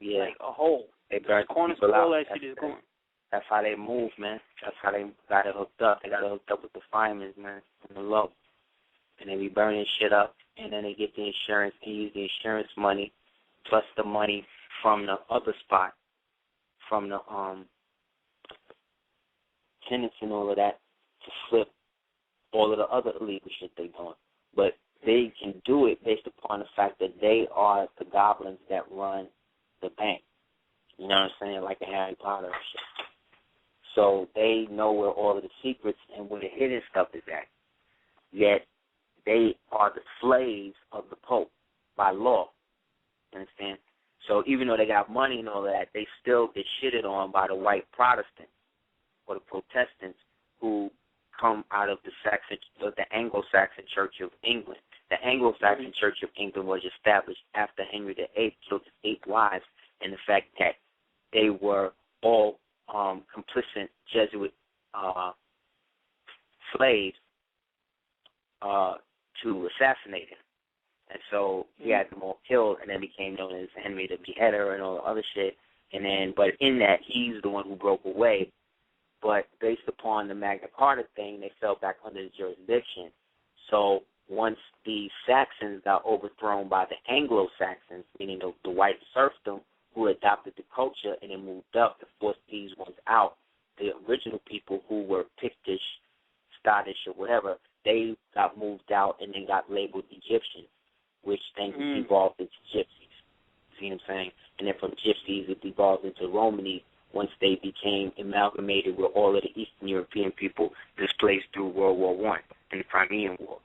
a hole. They burnt corner people all out. that shit is going. That's how they move, man. That's how they got it hooked up. They got it hooked up with the firemen, man, on the low. And they be burning shit up, and then they get the insurance and use the insurance money plus the money from the other spot, from the tenants and all of that, to flip all of the other illegal shit they doing. But they can do it based upon the fact that they are the goblins that run the bank. You know what I'm saying? Like the Harry Potter and shit. So they know where all of the secrets and where the hidden stuff is at. Yet they are the slaves of the Pope by law. You understand? So even though they got money and all that, they still get shitted on by the white Protestants or the Protestants who come out of the Anglo-Saxon Church of England. The Anglo-Saxon Church of England was established after Henry VIII killed his 8 wives, and the fact that they were all complicit Jesuit slaves to assassinate him. And so he had them all killed and then became known as Henry the Beheader and all the other shit. But in that, he's the one who broke away. But based upon the Magna Carta thing, they fell back under the jurisdiction. So once the Saxons got overthrown by the Anglo-Saxons, meaning the white serfdom, who adopted the culture and then moved up to force these ones out, the original people who were Pictish, Scottish, or whatever, they got moved out and then got labeled Egyptians, which then evolved into Gypsies. See what I'm saying? And then from Gypsies, it evolved into Romany once they became amalgamated with all of the Eastern European people displaced through World War I and the Crimean War.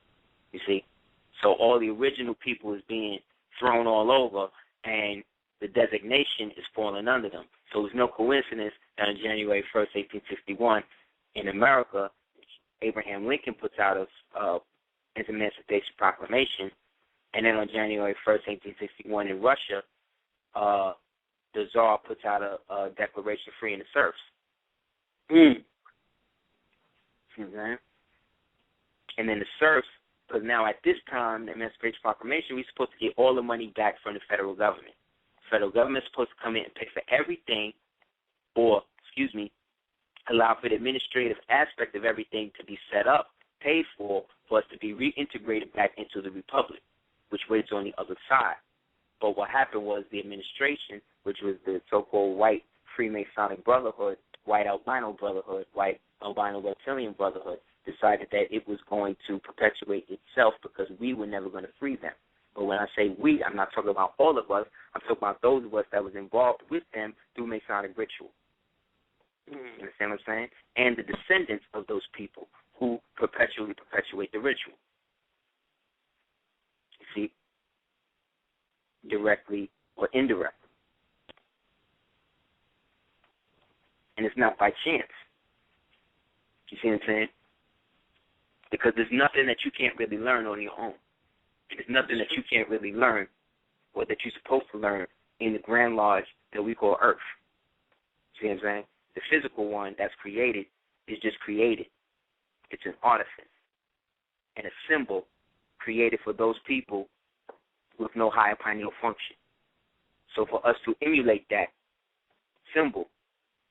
You see? So all the original people is being thrown all over, and the designation is falling under them. So it's no coincidence that on January 1st, 1861, in America, Abraham Lincoln puts out his Emancipation Proclamation, and then on January 1st, 1861, in Russia, the Tsar puts out a declaration freeing the serfs. See what I'm saying? And then the serfs, because now at this time, the Emancipation Proclamation, we're supposed to get all the money back from the federal government. The federal government is supposed to come in and pay for everything, allow for the administrative aspect of everything to be set up, paid for us to be reintegrated back into the republic, which waits on the other side. But what happened was the administration, which was the so-called white Freemasonic Brotherhood, white albino brotherhood, white albino reptilian brotherhood, decided that it was going to perpetuate itself because we were never going to free them. But when I say we, I'm not talking about all of us. I'm talking about those of us that was involved with them through Masonic ritual. You understand what I'm saying? And the descendants of those people who perpetuate the ritual. You see? Directly or indirectly. And it's not by chance. You see what I'm saying? Because there's nothing that you can't really learn on your own. There's nothing that you can't really learn or that you're supposed to learn in the grand lodge that we call Earth. See what I'm saying? The physical one that's created is just created. It's an artifice and a symbol created for those people with no higher pineal function. So for us to emulate that symbol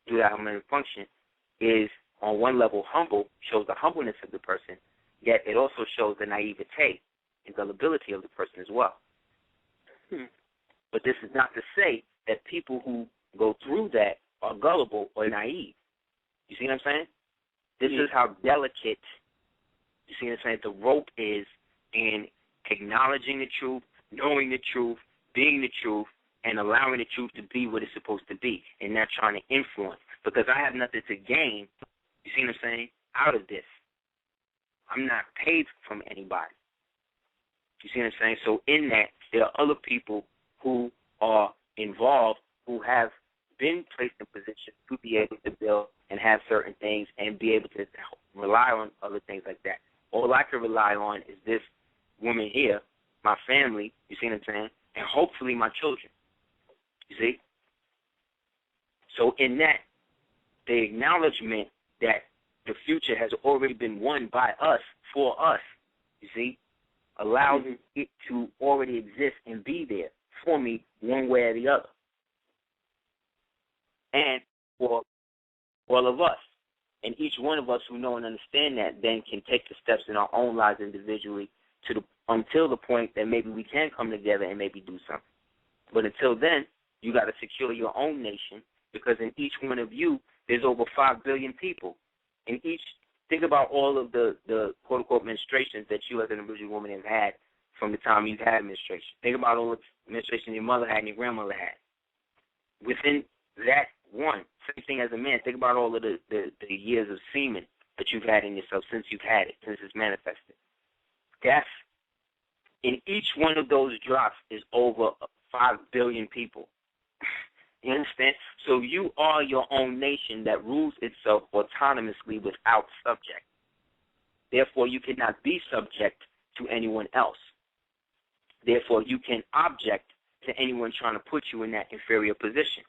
through that higher function is, on one level, humble, shows the humbleness of the person, yet it also shows the naivete and gullibility of the person as well. But this is not to say that people who go through that are gullible or naive. You see what I'm saying? This is how delicate, you see what I'm saying, the rope is in acknowledging the truth, knowing the truth, being the truth, and allowing the truth to be what it's supposed to be, and not trying to influence. Because I have nothing to gain, you see what I'm saying, out of this. I'm not paid from anybody. You see what I'm saying? So in that, there are other people who are involved who have been placed in position to be able to build and have certain things and be able to rely on other things like that. All I can rely on is this woman here, my family, you see what I'm saying, and hopefully my children. You see? So in that, the acknowledgement that the future has already been won by us, for us, you see, allows it to already exist and be there for me one way or the other. And for all of us. And each one of us who know and understand that then can take the steps in our own lives individually until the point that maybe we can come together and maybe do something. But until then, you got to secure your own nation, because in each one of you, there's over 5 billion people. In each, think about all of the quote-unquote menstruations that you as an individual woman have had from the time you've had menstruation. Think about all the menstruation your mother had and your grandmother had. Within that one, same thing as a man, think about all of the years of semen that you've had in yourself since you've had it, since it's manifested. Death, in each one of those drops is over 5 billion people. You understand? So you are your own nation that rules itself autonomously without subject. Therefore, you cannot be subject to anyone else. Therefore, you can object to anyone trying to put you in that inferior position,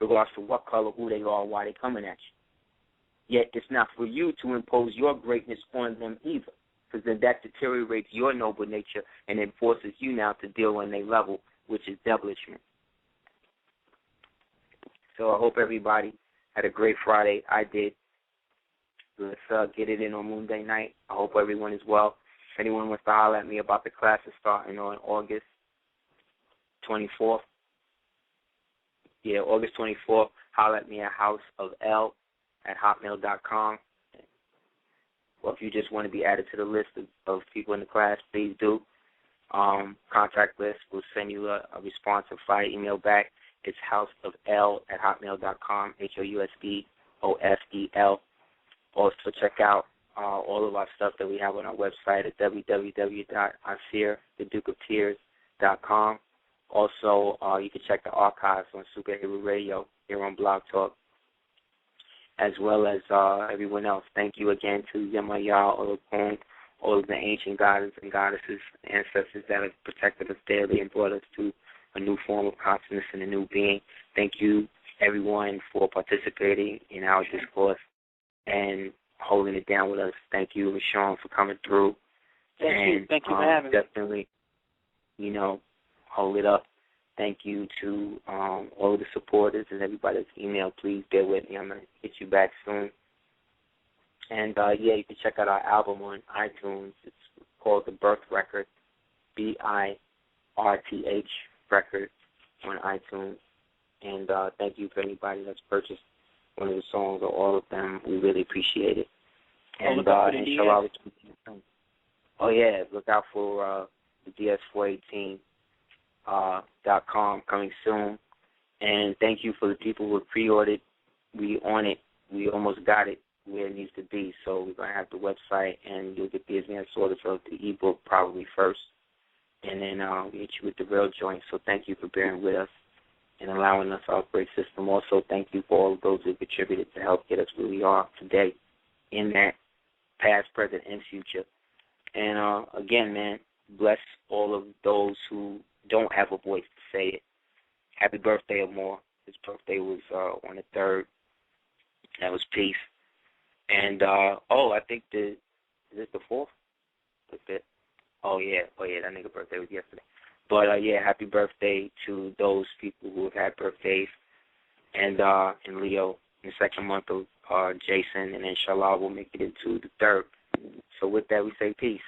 regardless of what color, who they are, why they're coming at you. Yet it's not for you to impose your greatness on them either, because then that deteriorates your noble nature and then forces you now to deal on their level, which is devilishment. So I hope everybody had a great Friday. I did. Let's get it in on Monday night. I hope everyone is well. If anyone wants to holler at me about the classes starting on August 24th, August 24th, holler at me at houseofl@hotmail.com. Or if you just want to be added to the list of people in the class, please do. Contact list. We'll send you a response via email back. It's houseofl@hotmail.com, HOUSBOFEL. Also check out all of our stuff that we have on our website at www.Aseer, thedukeoftears.com. Also, you can check the archives on Super Heru Radio here on Blog Talk, as well as everyone else. Thank you again to Yemayah, Olokun, all of the ancient gods and goddesses, ancestors that have protected us daily and brought us to a new form of consciousness and a new being. Thank you, everyone, for participating in our discourse and holding it down with us. Thank you, Rashawn, for coming through. Thank you for having me. Definitely, hold it up. Thank you to all of the supporters and everybody that's emailed. Please bear with me. I'm going to get you back soon. And, you can check out our album on iTunes. It's called The Birth Record, BIRTH Record on iTunes. And thank you for anybody that's purchased one of the songs or all of them. We really appreciate it. And inshallah, look out for the DS418.com coming soon. And thank you for the people who have pre-ordered. We on it. We almost got it where it needs to be. So we're going to have the website, and you'll get the advanced orders of the ebook probably first. And then we'll hit you with the real joint. So thank you for bearing with us and allowing us our great system. Also, thank you for all of those who contributed to help get us where we are today in that past, present, and future. And, again, man, bless all of those who don't have a voice to say it. Happy birthday, Amor. His birthday was on the 3rd. That was peace. And, I think is it the 4th? The 5th? Oh, yeah, that nigga birthday was yesterday. But, happy birthday to those people who have had birthdays. And Leo, in the second month of Jason, and inshallah we'll make it into the 3rd. So with that, we say peace.